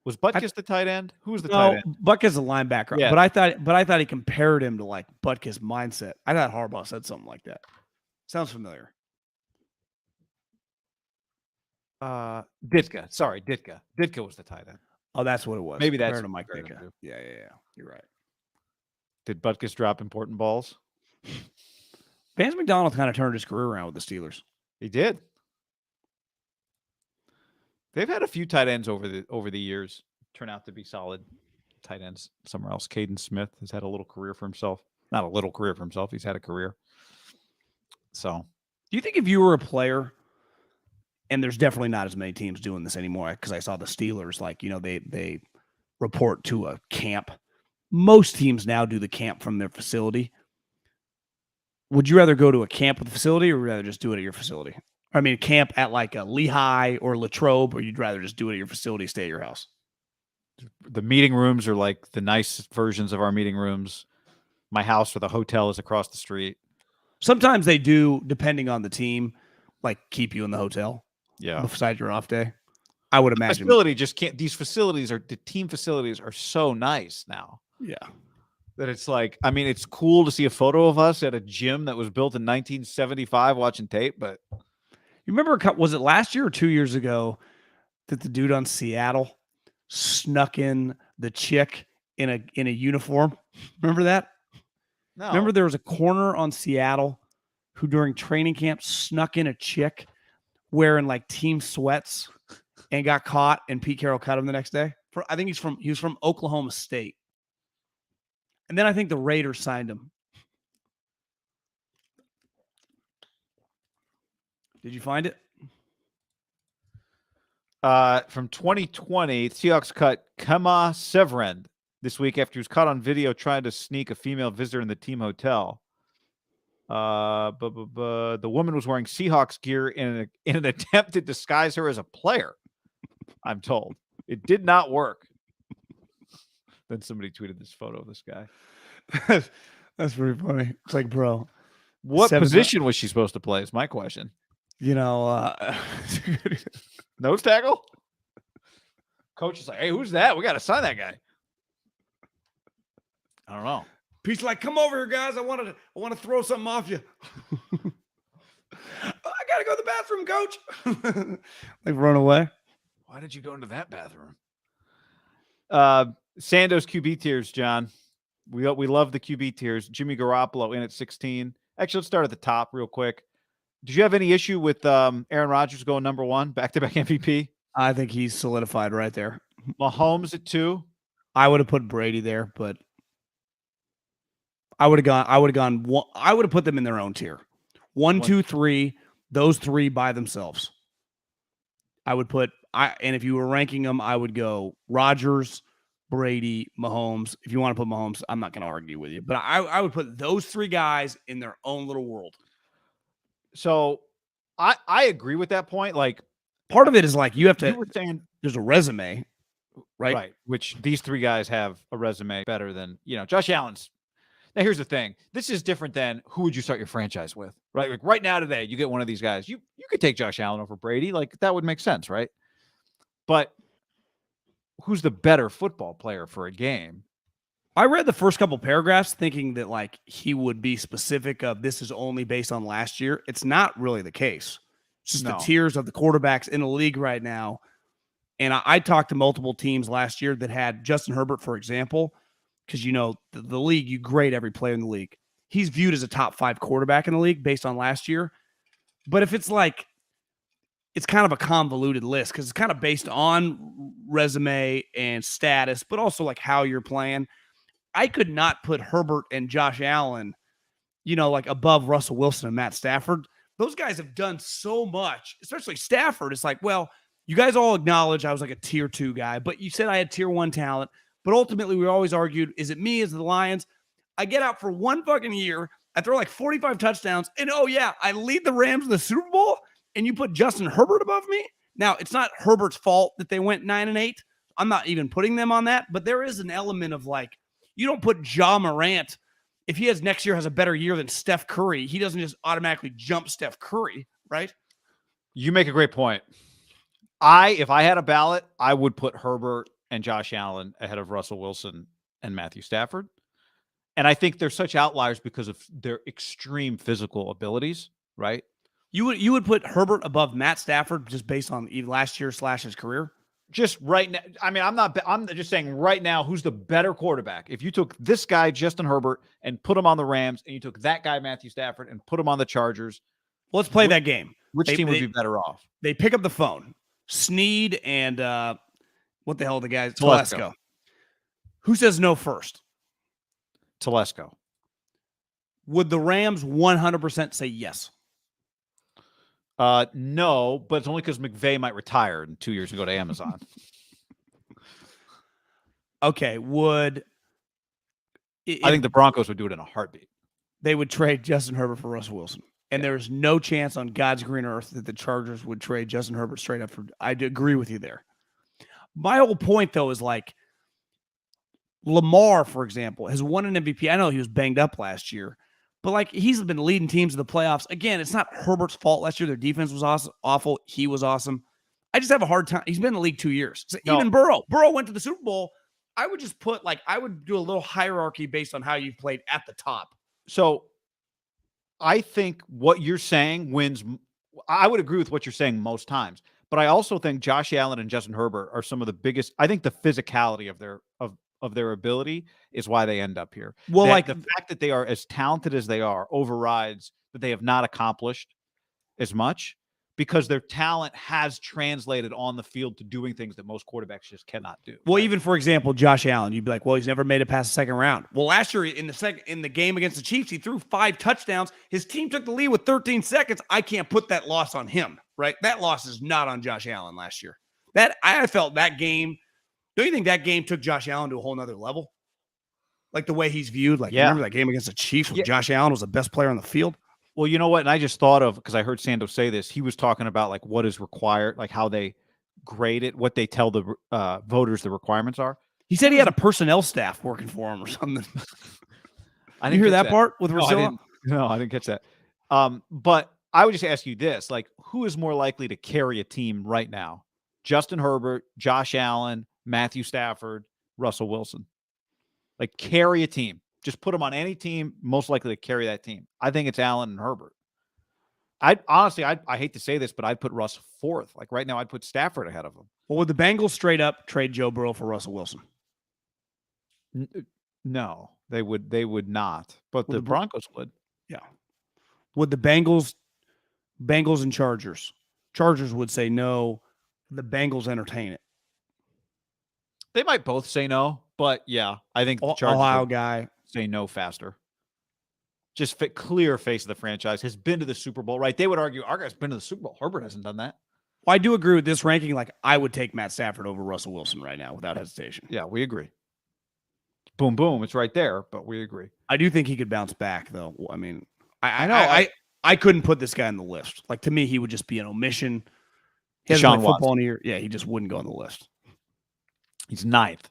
was Butkus the tight end? Who was the tight end? Butkus is a linebacker. Yeah. But I thought he compared him to like Butkus mindset. I thought Harbaugh said something like that. Sounds familiar. Ditka. Sorry, Ditka. Ditka was the tight end. Oh, that's what it was. Maybe that's to Mike Ditka. Yeah. You're right. Did Butkus drop important balls? Vance McDonald kind of turned his career around with the Steelers. He did. They've had a few tight ends over the years turn out to be solid tight ends somewhere else. Caden Smith has had a little career for himself. Not a little career for himself. He's had a career. So, do you think if you were a player, and there's definitely not as many teams doing this anymore, because I saw the Steelers, like, they report to a camp. Most teams now do the camp from their facility. Would you rather go to a camp with a facility or would you rather just do it at your facility? I mean, camp at like a Lehigh or Latrobe, or you'd rather just do it at your facility, stay at your house? The meeting rooms are like the nice versions of our meeting rooms. My house or the hotel is across the street. Sometimes they do, depending on the team. like keep you in the hotel Besides your off day. I would imagine. Facility just can't. These facilities the team facilities are so nice now. Yeah. That it's like, I mean, it's cool to see a photo of us at a gym that was built in 1975 watching tape, but you remember, was it last year or 2 years ago that the dude on Seattle snuck in the chick in a uniform? Remember that? no. Remember there was a corner on Seattle who during training camp snuck in a chick wearing like team sweats and got caught, and Pete Carroll cut him the next day. I think he was from Oklahoma State. And then I think the Raiders signed him. Did you find it? From 2020, the Seahawks cut Kama Severin this week after he was caught on video trying to sneak a female visitor in the team hotel. The woman was wearing Seahawks gear in an attempt to disguise her as a player. I'm told it did not work. Then somebody tweeted this photo of this guy. That's pretty funny. It's like, bro, what position was she supposed to play? Is my question. You know, nose tackle. Coach is like, hey, who's that? We got to sign that guy. I don't know. Pete's like, come over here, guys. I want to throw something off you. I gotta go to the bathroom, coach. Like, run away. Why did you go into that bathroom? Sandoz QB tiers, John. We love the QB tiers. Jimmy Garoppolo in at 16. Actually, let's start at the top real quick. Did you have any issue with Aaron Rodgers going number 1, back-to-back MVP? I think he's solidified right there. Mahomes at 2. I would have put Brady there, but I would have put them in their own tier. 1, 2, 3, those 3 by themselves. And if you were ranking them, I would go Rodgers, Brady, Mahomes. If you want to put Mahomes, I'm not going to argue with you, but I would put those 3 guys in their own little world. So I agree with that point. Like, part of it is like you were saying there's a resume, right? Right. Which these 3 guys have a resume better than, Josh Allen's. Now, here's the thing. This is different than who would you start your franchise with, right? Like right now today, you get one of these guys. You could take Josh Allen over Brady. Like that would make sense, right? But who's the better football player for a game? I read the first couple paragraphs thinking that like he would be specific of this is only based on last year. It's not really the case. It's just the tiers of the quarterbacks in the league right now. And I talked to multiple teams last year that had Justin Herbert, for example, because, the league, you grade every player in the league. He's viewed as a top 5 quarterback in the league based on last year. But if it's like, it's kind of a convoluted list because it's kind of based on resume and status, but also like how you're playing. I could not put Herbert and Josh Allen, like above Russell Wilson and Matt Stafford. Those guys have done so much, especially Stafford. It's like, well, you guys all acknowledge I was like a tier 2 guy, but you said I had tier 1 talent. But ultimately, we always argued, is it me? Is it the Lions? I get out for 1 fucking year. I throw like 45 touchdowns. And oh, yeah, I lead the Rams in the Super Bowl. And you put Justin Herbert above me? Now, it's not Herbert's fault that they went 9-8. I'm not even putting them on that. But there is an element of like, you don't put Ja Morant. If he next year has a better year than Steph Curry, he doesn't just automatically jump Steph Curry, right? You make a great point. If I had a ballot, I would put Herbert and Josh Allen ahead of Russell Wilson and Matthew Stafford. And I think they're such outliers because of their extreme physical abilities, right? You would put Herbert above Matt Stafford just based on even last year / his career? Just right now. I mean, I'm just saying right now, who's the better quarterback? If you took this guy, Justin Herbert, and put him on the Rams, and you took that guy, Matthew Stafford, and put him on the Chargers. Let's play that game. Which team would be better off? They pick up the phone. Snead and what the hell are the guys? Telesco. Who says no first? Telesco. Would the Rams 100% say yes? No, but it's only because McVay might retire in 2 years and go to Amazon. Okay, I think the Broncos would do it in a heartbeat. They would trade Justin Herbert for Russell Wilson. And there is no chance on God's green earth that the Chargers would trade Justin Herbert straight up for. I agree with you there. My whole point, though, is like Lamar, for example, has won an MVP. I know he was banged up last year, But like he's been leading teams to the playoffs. Again, it's not Herbert's fault. Last year their defense was awful. He was awesome. I just have a hard time. He's been in the league 2 years. So No. even Burrow went to the Super Bowl. I would just put I would do a little hierarchy based on how you've played at the top. So I think what you're saying wins. I would agree with what you're saying most times, but I also think Josh Allen and Justin Herbert are some of the biggest. I think the physicality of their ability is why they end up here. Well, like the fact that they are as talented as they are overrides that they have not accomplished as much because their talent has translated on the field to doing things that most quarterbacks just cannot do. Well, even for example, Josh Allen, you'd be like, well, he's never made it past the second round. Well, last year in the game against the Chiefs, he threw 5 touchdowns. His team took the lead with 13 seconds. I can't put that loss on him, right? That loss is not on Josh Allen last year. I felt that game. Don't you think that game took Josh Allen to a whole nother level? Like the way he's viewed. Remember that game against the Chiefs when Josh Allen was the best player on the field? Well, you know what? And I just thought of, because I heard Sando say this, he was talking about like what is required, like how they grade it, what they tell the voters the requirements are. He said he had a personnel staff working for him or something. I didn't hear that part with Rosillo? No, I didn't catch that. But I would just ask you this, like, who is more likely to carry a team right now? Justin Herbert, Josh Allen, Matthew Stafford, Russell Wilson. Like, carry a team. Just put them on any team, most likely to carry that team. I think it's Allen and Herbert. I hate to say this, but I'd put Russ fourth. Like right now, I'd put Stafford ahead of him. Well, would the Bengals straight up trade Joe Burrow for Russell Wilson? No, they would not. But the Broncos would. Yeah. Would the Bengals and Chargers would say no. The Bengals entertain it. They might both say no, but yeah, I think the Chargers Ohio guy say no faster. Just clear face of the franchise, has been to the Super Bowl, right? They would argue our guy's been to the Super Bowl. Herbert hasn't done that. Well, I do agree with this ranking. Like, I would take Matt Stafford over Russell Wilson right now without hesitation. Yeah, we agree. Boom, boom. It's right there, but we agree. I do think he could bounce back, though. I mean, I know I couldn't put this guy on the list. Like, to me, he would just be an omission. He hasn't played football in a year. Yeah, he just wouldn't go on the list. He's ninth.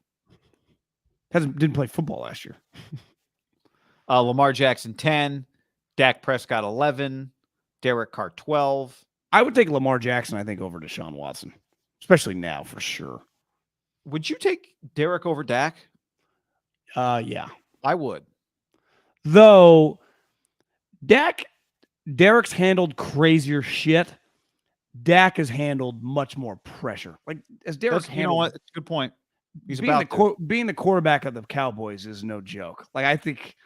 Didn't play football last year. Lamar Jackson 10, Dak Prescott 11, Derek Carr 12. I would take Lamar Jackson, I think, over Deshaun Watson, especially now for sure. Would you take Derek over Dak? Yeah, I would. Though Derek's handled crazier shit. Dak has handled much more pressure. Like as Derek's handled, you know what? It's a good point. He's being the quarterback of the Cowboys is no joke. Like I think,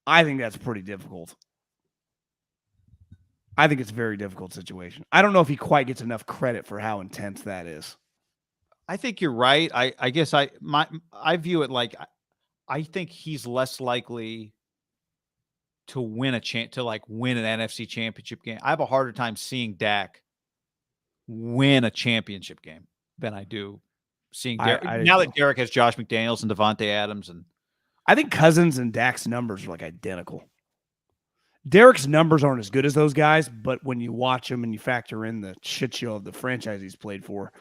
I think that's pretty difficult. I think it's a very difficult situation. I don't know if he quite gets enough credit for how intense that is. I think you're right. I guess I view it like I think he's less likely to win win an NFC championship game. I have a harder time seeing Dak win a championship game than I do seeing Derek. Now that Derek has Josh McDaniels and Devontae Adams, and I think Cousins and Dak's numbers are like identical. Derek's numbers aren't as good as those guys, but when you watch them and you factor in the shit show of the franchise he's played for,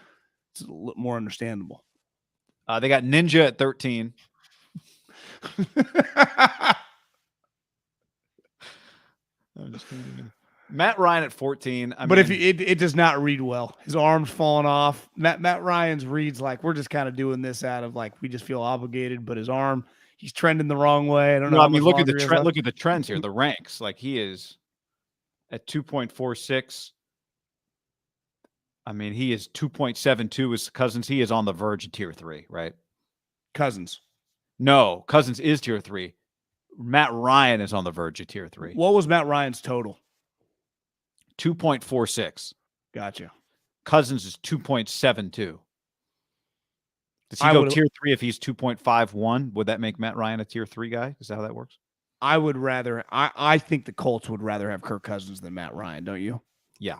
it's a little more understandable. They got Ninja at 13. I'm just kidding. Matt Ryan at 14. If it does not read well, his arm's falling off. Matt Ryan's reads like we're just kind of doing this out of like we just feel obligated, but his arm, he's trending the wrong way. I don't know. I mean, look at the trend. Look at the trends here. The ranks, like he is at 2.46. I mean, he is 2.72 as Cousins. He is on the verge of tier 3, right? Cousins. No, Cousins is tier 3. Matt Ryan is on the verge of tier 3. What was Matt Ryan's total? 2.46. Gotcha. Cousins is 2.72. Does he go tier 3 if he's 2.51? Would that make Matt Ryan a tier 3 guy? Is that how that works? I would rather. I think the Colts would rather have Kirk Cousins than Matt Ryan, don't you? Yeah.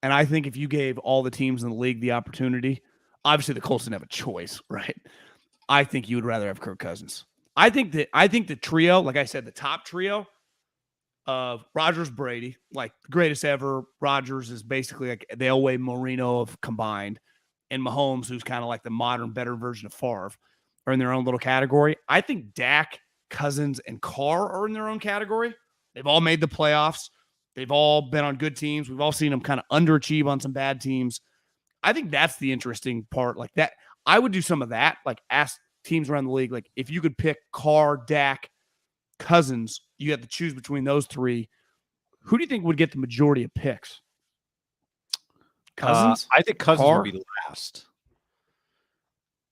And I think if you gave all the teams in the league the opportunity, obviously the Colts didn't have a choice, right? I think you would rather have Kirk Cousins. I think the trio, like I said, the top trio of Rodgers, Brady, like the greatest ever. Rodgers is basically like the Elway Marino of combined, and Mahomes, who's kind of like the modern, better version of Favre. are in their own little category. I think Dak, Cousins, and Carr are in their own category. They've all made the playoffs. They've all been on good teams. We've all seen them kind of underachieve on some bad teams. I think that's the interesting part. Like that, I would do some of that. Like ask teams around the league, like if you could pick Carr, Dak, Cousins, you have to choose between those three. Who do you think would get the majority of picks? Cousins? I think Cousins Carr? would be last.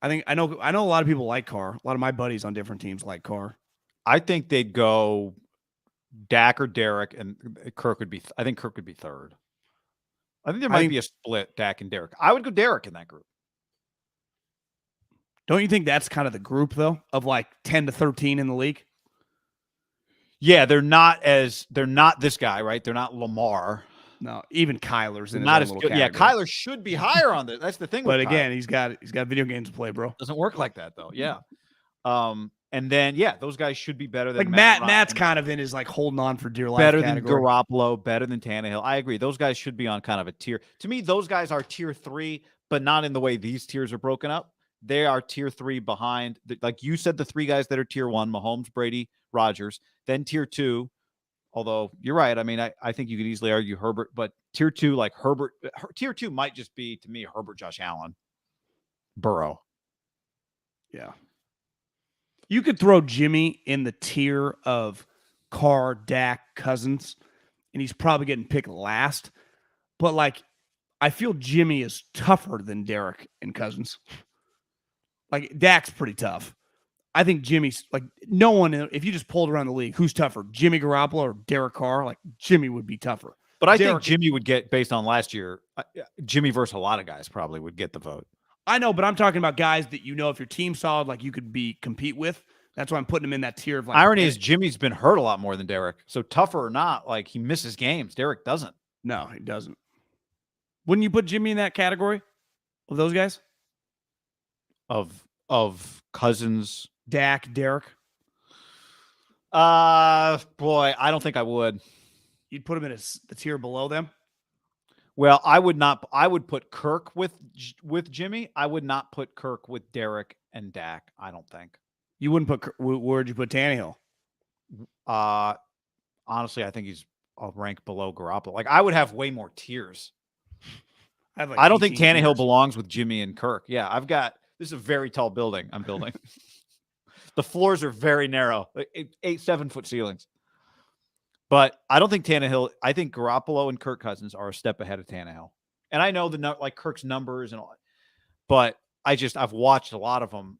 I know a lot of people like Carr. A lot of my buddies on different teams like Carr. I think they'd go Dak or Derek, and Kirk would be. I think Kirk would be third. I think there might be a split, Dak and Derek. I would go Derek in that group. Don't you think that's kind of the group though, of like 10 to 13 in the league? Yeah, they're not this guy, right? They're not Lamar. No, even Kyler's in not his as own good. little Yeah, category. Kyler should be higher on this. That's the thing. But with again, Kyler. he's got video games to play, bro. Doesn't work like that though. Yeah. And then those guys should be better than Like Matt's kind of in his like holding on for dear life better category. than Garoppolo, better than Tannehill. I agree. Those guys should be on kind of a tier. To me, those guys are tier 3, but not in the way these tiers are broken up. They are tier 3 behind, like you said, the 3 guys that are tier 1: Mahomes, Brady, Rodgers. Then tier 2. Although you're right. I mean, I think you could easily argue Herbert, but tier 2, like Herbert, tier 2 might just be, to me, Herbert, Josh Allen, Burrow. Yeah. You could throw Jimmy in the tier of Carr, Dak, Cousins, and he's probably getting picked last. But like, I feel Jimmy is tougher than Derek and Cousins. Like Dak's pretty tough. I think Jimmy's like no one. If you just pulled around the league, who's tougher, Jimmy Garoppolo or Derek Carr? Like Jimmy would be tougher. But I think Jimmy would get, based on last year, Jimmy versus a lot of guys probably would get the vote. I know, but I'm talking about guys that if your team's solid, like you could compete with. That's why I'm putting him in that tier of like. Irony is Jimmy's been hurt a lot more than Derek. So tougher or not, like he misses games. Derek doesn't. No, he doesn't. Wouldn't you put Jimmy in that category of those guys? Of Cousins, Dak, Derek? Boy, I don't think I would. You'd put him in the tier below them? Well, I would not. I would put Kirk with Jimmy. I would not put Kirk with Derek and Dak. I don't think. You wouldn't put. Where'd you put Tannehill? Honestly, I think he's a rank below Garoppolo. Like I would have way more tiers. I don't think Tannehill belongs with Jimmy and Kirk. Yeah, this is a very tall building I'm building. The floors are very narrow, like 7 foot ceilings. But I don't think Tannehill. I think Garoppolo and Kirk Cousins are a step ahead of Tannehill. And I know like Kirk's numbers and all, but I've watched a lot of them.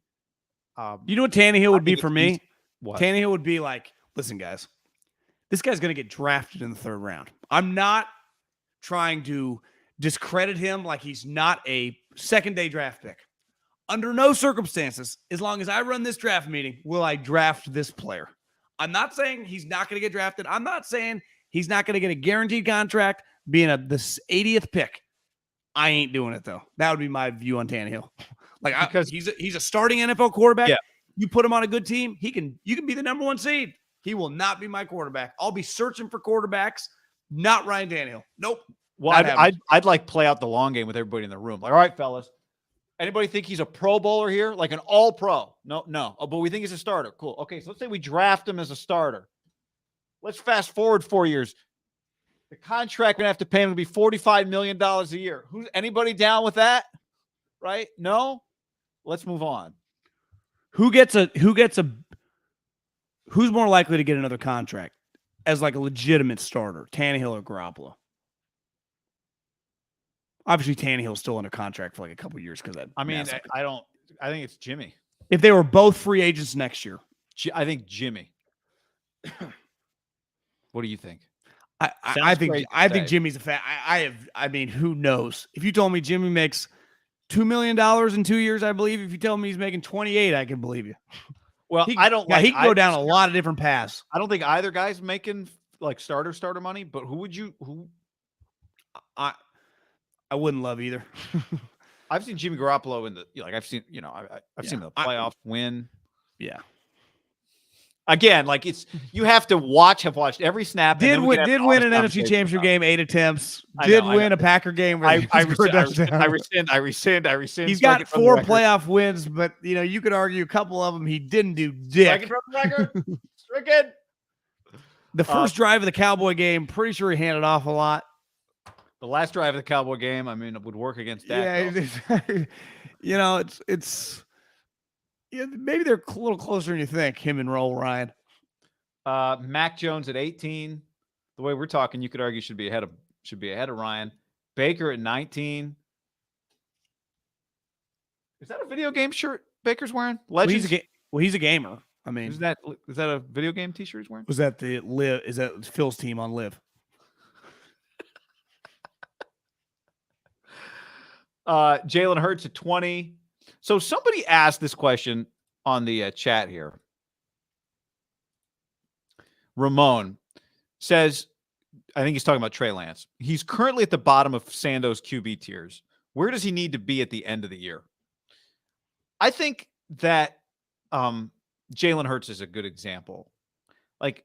You know what Tannehill would be for me? What? Tannehill would be like, listen, guys, this guy's going to get drafted in the 3rd round. I'm not trying to discredit him like he's not a 2nd-day draft pick. Under no circumstances, as long as I run this draft meeting, will I draft this player. I'm not saying he's not going to get drafted. I'm not saying he's not going to get a guaranteed contract being this 80th pick. I ain't doing it, though. That would be my view on Tannehill. Because he's a starting NFL quarterback. Yeah. You put him on a good team, you can be the number 1 seed. He will not be my quarterback. I'll be searching for quarterbacks, not Ryan Tannehill. Nope. Well, I'd like play out the long game with everybody in the room. Like, all right, fellas, anybody think he's a Pro Bowler here? Like an all pro? No. Oh, but we think he's a starter. Cool. Okay, so let's say we draft him as a starter. Let's fast forward 4 years. The contract we're gonna have to pay him to be $45 million a year. Anybody down with that? Right? No? Let's move on. Who's more likely to get another contract as like a legitimate starter, Tannehill or Garoppolo? Obviously, Tannehill's still under contract for like a couple years because I think it's Jimmy. If they were both free agents next year, I think Jimmy. What do you think? I think Jimmy's a fat. I mean, who knows? If you told me Jimmy makes $2 million in 2 years, I believe. If you tell me he's making 28, I can believe you. Well, he can go down a lot of different paths. I don't think either guy's making like starter money, but who? I wouldn't love either. I've seen Jimmy Garoppolo I've seen, I've seen the playoff win. Yeah. Again, like you have watched every snap. Did win an NFC conversation Championship game, 8 attempts. I Did know. win a Packer game. Where I rescind. He's got 4 playoff wins, but you could argue a couple of them he didn't do dick. Strike it from the record. Stricken. The first drive of the Cowboy game, pretty sure he handed off a lot. The last drive of the Cowboy game, I mean, it would work against Dak. Yeah, it's maybe they're a little closer than you think. Him and Roll Ryan. Mac Jones at 18. The way we're talking, you could argue should be ahead of Ryan. Baker at 19. Is that a video game shirt Baker's wearing? Legends. Well, he's a gamer. I mean, is that a video game T-shirt he's wearing? Was that the Live? Is that Phil's team on Live? Jalen Hurts at 20. So somebody asked this question on the chat here. Ramon says, I think he's talking about Trey Lance. He's currently at the bottom of Sando's QB tiers. Where does he need to be at the end of the year? I think that Jalen Hurts is a good example. Like,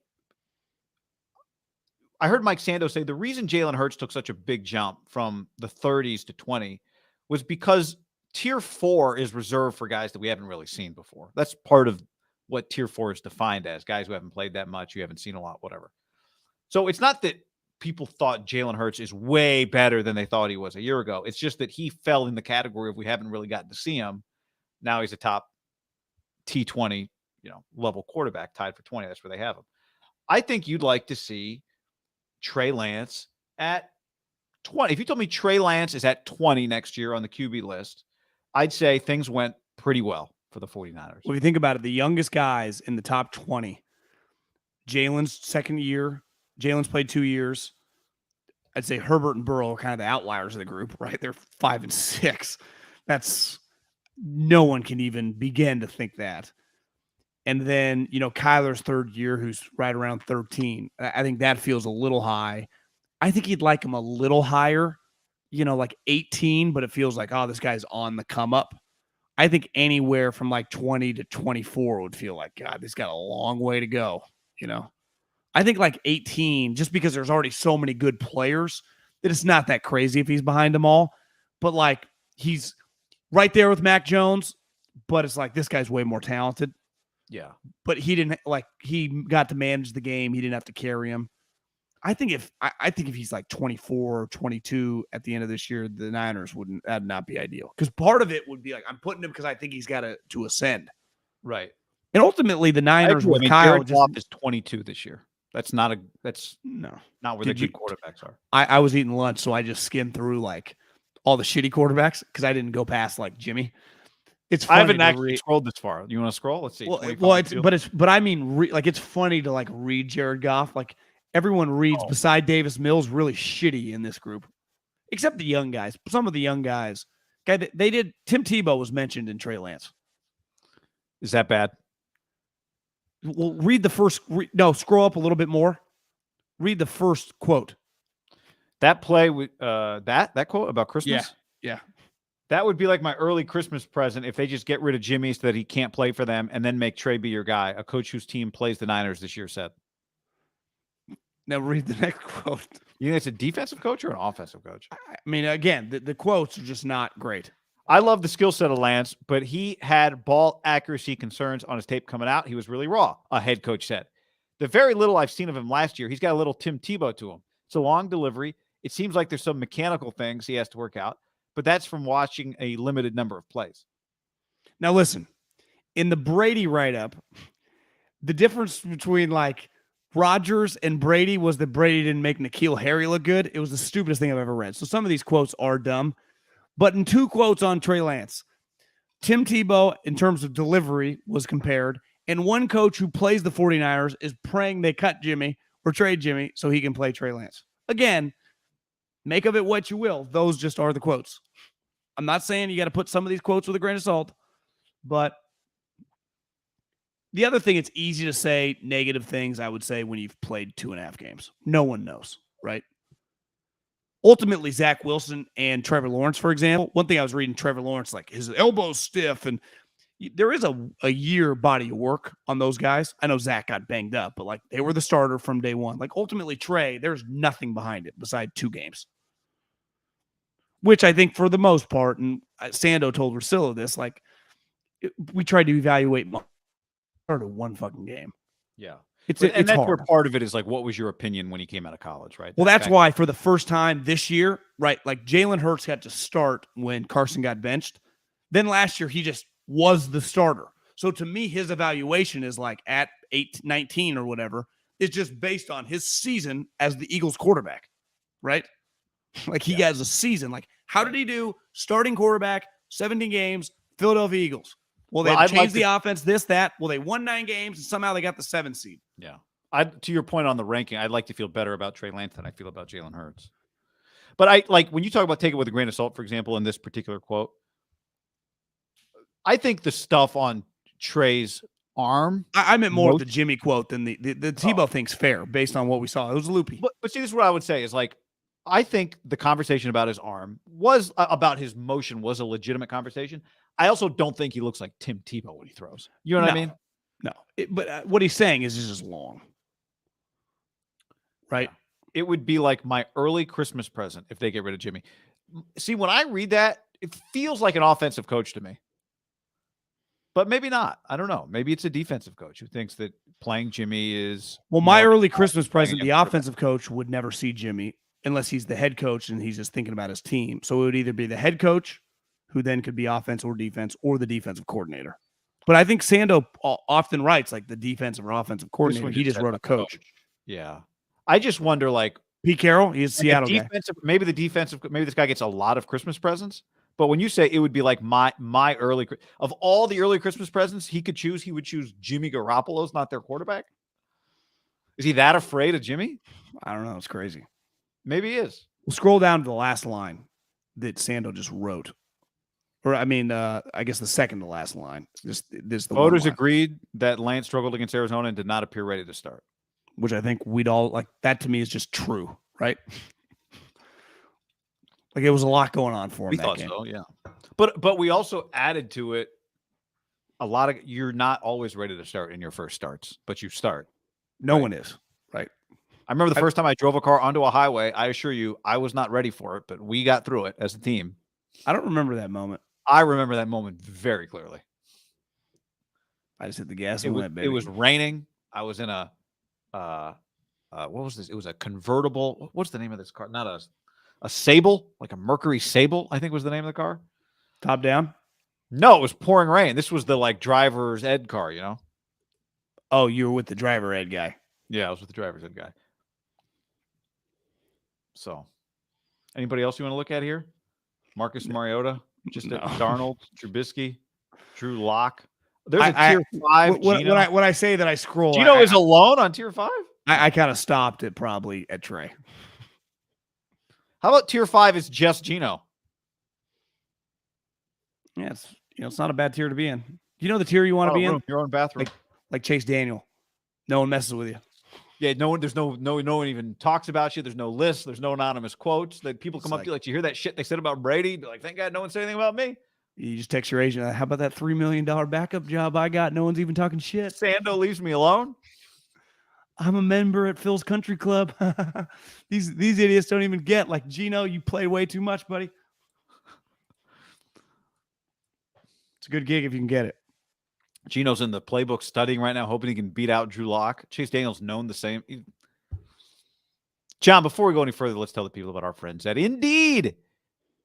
I heard Mike Sando say the reason Jalen Hurts took such a big jump from the 30s to 20 was because tier 4 is reserved for guys that we haven't really seen before. That's part of what tier 4 is defined as, guys who haven't played that much, you haven't seen a lot, whatever. So it's not that people thought Jalen Hurts is way better than they thought he was a year ago. It's just that he fell in the category of we haven't really gotten to see him. Now he's a top T20, level quarterback, tied for 20. That's where they have him. I think you'd like to see Trey Lance at 20. If you told me Trey Lance is at 20 next year on the QB list, I'd say things went pretty well for the 49ers. Well, if you think about it, the youngest guys in the top 20, Jalen's second year, Jalen's played 2 years. I'd say Herbert and Burrow are kind of the outliers of the group, right? They're 5 and 6. That's no one can even begin to think that. And then, Kyler's third year, who's right around 13. I think that feels a little high. I think he'd like him a little higher, like 18, but it feels like, oh, this guy's on the come up. I think anywhere from like 20 to 24 would feel like, God, this got a long way to go. I think like 18, just because there's already so many good players that it's not that crazy if he's behind them all. But like he's right there with Mac Jones, but it's like this guy's way more talented. Yeah. But he got to manage the game. He didn't have to carry him. I think if he's like 24 or 22 at the end of this year, the Niners that'd not be ideal. Because part of it would be like, I'm putting him because I think he's got to ascend. Right. And ultimately the Niners with Kyle Jared Goff is 22 this year. That's not where the good quarterbacks are. I was eating lunch, so I just skimmed through like all the shitty quarterbacks because I didn't go past like Jimmy. It's funny I haven't actually scrolled this far. You want to scroll? Let's see. But I mean, it's funny to like read Jared Goff. Like everyone reads beside Davis Mills really shitty in this group, except the young guys. Some of the young guys, Tim Tebow was mentioned in Trey Lance. Is that bad? Well, read the first. Scroll up a little bit more. Read the first quote. That play with that quote about Christmas. Yeah. That would be like my early Christmas present if they just get rid of Jimmy so that he can't play for them and then make Trey be your guy. A coach whose team plays the Niners this year said. Now read the next quote. You think it's a defensive coach or an offensive coach? I mean, again, the quotes are just not great. I love the skill set of Lance, but he had ball accuracy concerns on his tape coming out. He was really raw, a head coach said. The very little I've seen of him last year, he's got a little Tim Tebow to him. It's a long delivery. It seems like there's some mechanical things he has to work out, but that's from watching a limited number of plays. Now, listen, in the Brady write-up, the difference between like Rodgers and Brady was that Brady didn't make N'Keal Harry look good. It was the stupidest thing I've ever read. So some of these quotes are dumb. But in 2 quotes on Trey Lance, Tim Tebow, in terms of delivery, was compared. And one coach who plays the 49ers is praying they cut Jimmy or trade Jimmy so he can play Trey Lance. Again, make of it what you will. Those just are the quotes. I'm not saying you got to put some of these quotes with a grain of salt, but the other thing, it's easy to say negative things, I would say, when you've played 2.5 games. No one knows, right? Ultimately, Zach Wilson and Trevor Lawrence, for example, one thing I was reading, Trevor Lawrence, like his elbow's stiff. And, there is a year body of work on those guys. I know Zach got banged up, but like they were the starter from day one. Like ultimately Trey, there's nothing behind it beside 2 games. Which I think for the most part, and Sando told Russillo this, like we tried to evaluate started 1 fucking game. Yeah. It's that's hard. where part of it is like, what was your opinion when he came out of college, right? Well, that's why for the first time this year, right, like Jalen Hurts got to start when Carson got benched. Then last year, he just was the starter. So to me, his evaluation is like at 19 or whatever, is just based on his season as the Eagles quarterback, right? Like he has a season. Like how did he do? Starting quarterback, 17 games, Philadelphia Eagles. Well, they changed the offense, this, that. Well, they won 9 games, and somehow they got the 7th seed. Yeah. To your point on the ranking, I'd like to feel better about Trey Lance than I feel about Jalen Hurts. But I like when you talk about take it with a grain of salt, for example, in this particular quote, I think the stuff on Trey's arm. I meant more of the Jimmy quote than the Tebow thing's fair based on what we saw. It was loopy. But see, this is what I would say is like, I think the conversation about his arm was about his motion was a legitimate conversation. I also don't think he looks like Tim Tebow when he throws. You know what I mean? No. But what he's saying is it's just long. Right? Yeah. It would be like my early Christmas present if they get rid of Jimmy. See, when I read that, it feels like an offensive coach to me. But maybe not. I don't know. Maybe it's a defensive coach who thinks that playing Jimmy is... Well, my early Christmas present, the offensive coach would never see Jimmy unless he's the head coach and he's just thinking about his team. So it would either be the head coach, who then could be offense or defense, or the defensive coordinator. But I think Sando often writes like the defensive or offensive coordinator. He just wrote a coach. Yeah. I just wonder, like... Pete Carroll, he's a Seattle guy. Maybe this guy gets a lot of Christmas presents. But when you say it would be like my early... Of all the early Christmas presents he could choose, he would choose Jimmy Garoppolo's not their quarterback? Is he that afraid of Jimmy? I don't know. It's crazy. Maybe he is. We'll scroll down to the last line that Sando just wrote. Or, I mean, I guess the second to last line. This the voters agreed that Lance struggled against Arizona and did not appear ready to start. Which I think we'd all like. That to me is just true, right? Like it was a lot going on for him. We thought so, yeah. But we also added to it a lot of. You're not always ready to start in your first starts, but you start. No one is, right? I remember the first time I drove a car onto a highway. I assure you, I was not ready for it, but we got through it as a team. I don't remember that moment. I remember that moment very clearly. I just hit the gas and went, baby. It was raining. I was in a what was this? It was a convertible. What's the name of this car? Not a Sable, like a Mercury Sable, I think was the name of the car. Top down? No, it was pouring rain. This was the like driver's ed car, you know? Oh, you were with the driver ed guy. Yeah, I was with the driver's ed guy. So, anybody else you want to look at here? Marcus Mariota, just at Darnold, Trubisky, Drew Lock. There's a tier 5. When I say that I scroll, Gino is alone on tier 5. I kind of stopped it probably at Trey. How about tier 5 is just Gino? Yeah, it's not a bad tier to be in. You know the tier you want to be in? Your own bathroom, like Chase Daniel. No one messes with you. Yeah, no one. There's no one even talks about you. There's no list. There's no anonymous quotes that people come up to you like, you hear that shit they said about Brady? Be like, thank God no one said anything about me. You just text your agent. How about that $3 million backup job I got? No one's even talking shit. Sando leaves me alone. I'm a member at Phil's Country Club. These idiots don't even get like Gino. You play way too much, buddy. It's a good gig if you can get it. Gino's in the playbook studying right now, hoping he can beat out Drew Lock. Chase Daniel's known the same. John, before we go any further, let's tell the people about our friends at Indeed.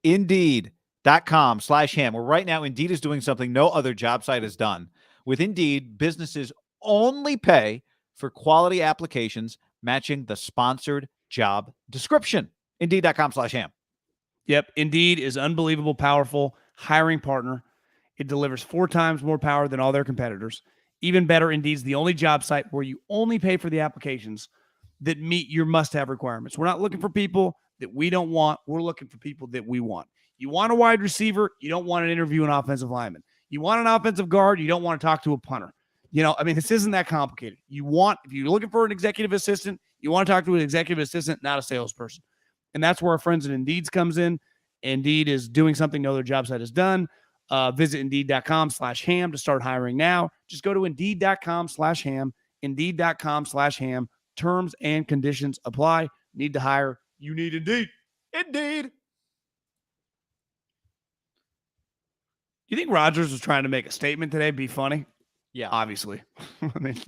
Indeed.com/ham. Where right now, Indeed is doing something no other job site has done. With Indeed, businesses only pay for quality applications matching the sponsored job description. Indeed.com/ham. Yep. Indeed is unbelievable, powerful hiring partner. It delivers 4 times more power than all their competitors. Even better, Indeed's the only job site where you only pay for the applications that meet your must-have requirements. We're not looking for people that we don't want. We're looking for people that we want. You want a wide receiver. You don't want to interview an offensive lineman. You want an offensive guard. You don't want to talk to a punter. You know, I mean, this isn't that complicated. If you're looking for an executive assistant, you want to talk to an executive assistant, not a salesperson. And that's where our friends at Indeed comes in. Indeed is doing something no other job site has done. Visit Indeed.com/ham to start hiring now. Just go to Indeed.com/ham, Indeed.com/ham. Terms and conditions apply. Need to hire? You need Indeed. Indeed. You think Rodgers was trying to make a statement today? Be funny? Yeah. Obviously. I mean,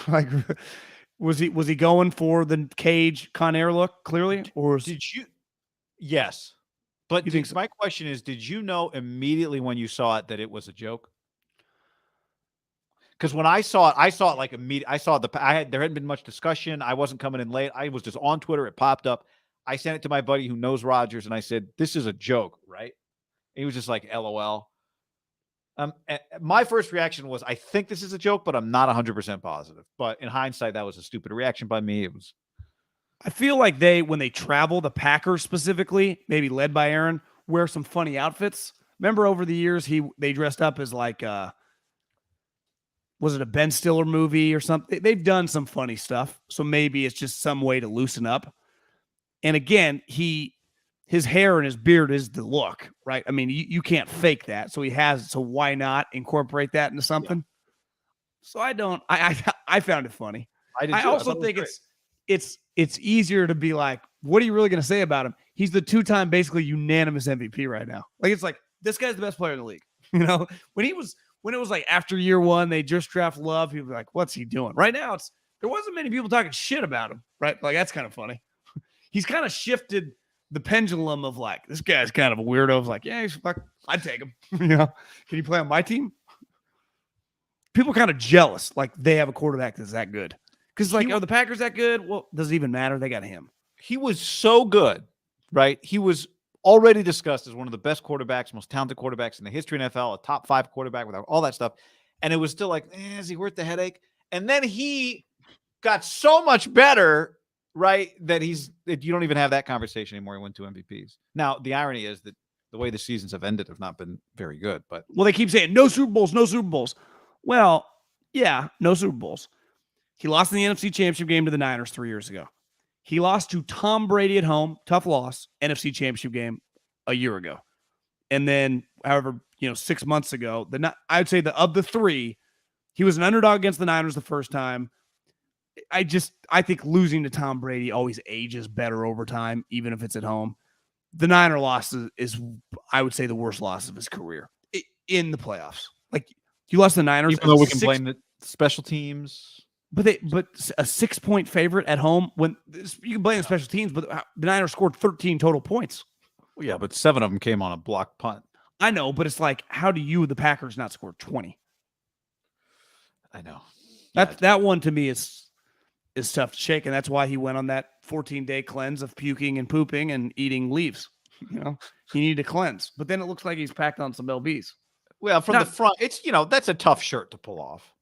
like, was he going for the Cage Con Air look clearly, or did you? Yes, but you think so? My question is: did you know immediately when you saw it that it was a joke? Because when I saw it like immediately. There hadn't been much discussion. I wasn't coming in late. I was just on Twitter. It popped up. I sent it to my buddy who knows Rodgers, and I said, "This is a joke, right?" He was just like, "LOL." My first reaction was, I think this is a joke, but I'm not 100% positive. But in hindsight, that was a stupid reaction by me. It was. I feel like when they travel, the Packers specifically, maybe led by Aaron, wear some funny outfits. Remember over the years, they dressed up as like, was it a Ben Stiller movie or something? They've done some funny stuff. So maybe it's just some way to loosen up. And again, his hair and his beard is the look, right? I mean, you can't fake that. So so why not incorporate that into something? Yeah. So I found it funny. I also think it's easier to be like, what are you really going to say about him? He's the 2-time basically unanimous MVP right now. Like, it's like, this guy's the best player in the league. You know, when it was like after year one, they just draft Love. People were like, what's he doing? Right now, there wasn't many people talking shit about him, right? Like, that's kind of funny. He's kind of shifted the pendulum of like, this guy's kind of a weirdo. It's like, yeah, I'd take him. You know, can he play on my team? People are kind of jealous, like they have a quarterback that's that good. Because like, are the Packers that good? Well, does it even matter? They got him. He was so good, right? He was already discussed as one of the best quarterbacks, most talented quarterbacks in the history of NFL, a top 5 quarterback without all that stuff. And it was still like, is he worth the headache? And then he got so much better, right, that you don't even have that conversation anymore. He won 2 MVPs. Now, the irony is that the way the seasons have ended have not been very good. But they keep saying no Super Bowls, no Super Bowls. Well, yeah, no Super Bowls. He lost in the NFC Championship game to the Niners 3 years ago. He lost to Tom Brady at home, tough loss, NFC Championship game a year ago. And then, however, 6 months ago, I would say of the 3, he was an underdog against the Niners the first time. I think losing to Tom Brady always ages better over time, even if it's at home. The Niner loss is I would say, the worst loss of his career in the playoffs. Like, you lost the Niners. Even though we can blame the special teams. But a 6-point favorite at home, when you can blame the special teams, but the Niners scored 13 total points. Well, yeah, but 7 of them came on a blocked punt. I know, but it's like, how do the Packers not score 20? I know. That one to me is tough to shake, and that's why he went on that 14-day cleanse of puking and pooping and eating leaves. He needed to cleanse, but then it looks like he's packed on some LBs. Well, from the front, it's that's a tough shirt to pull off.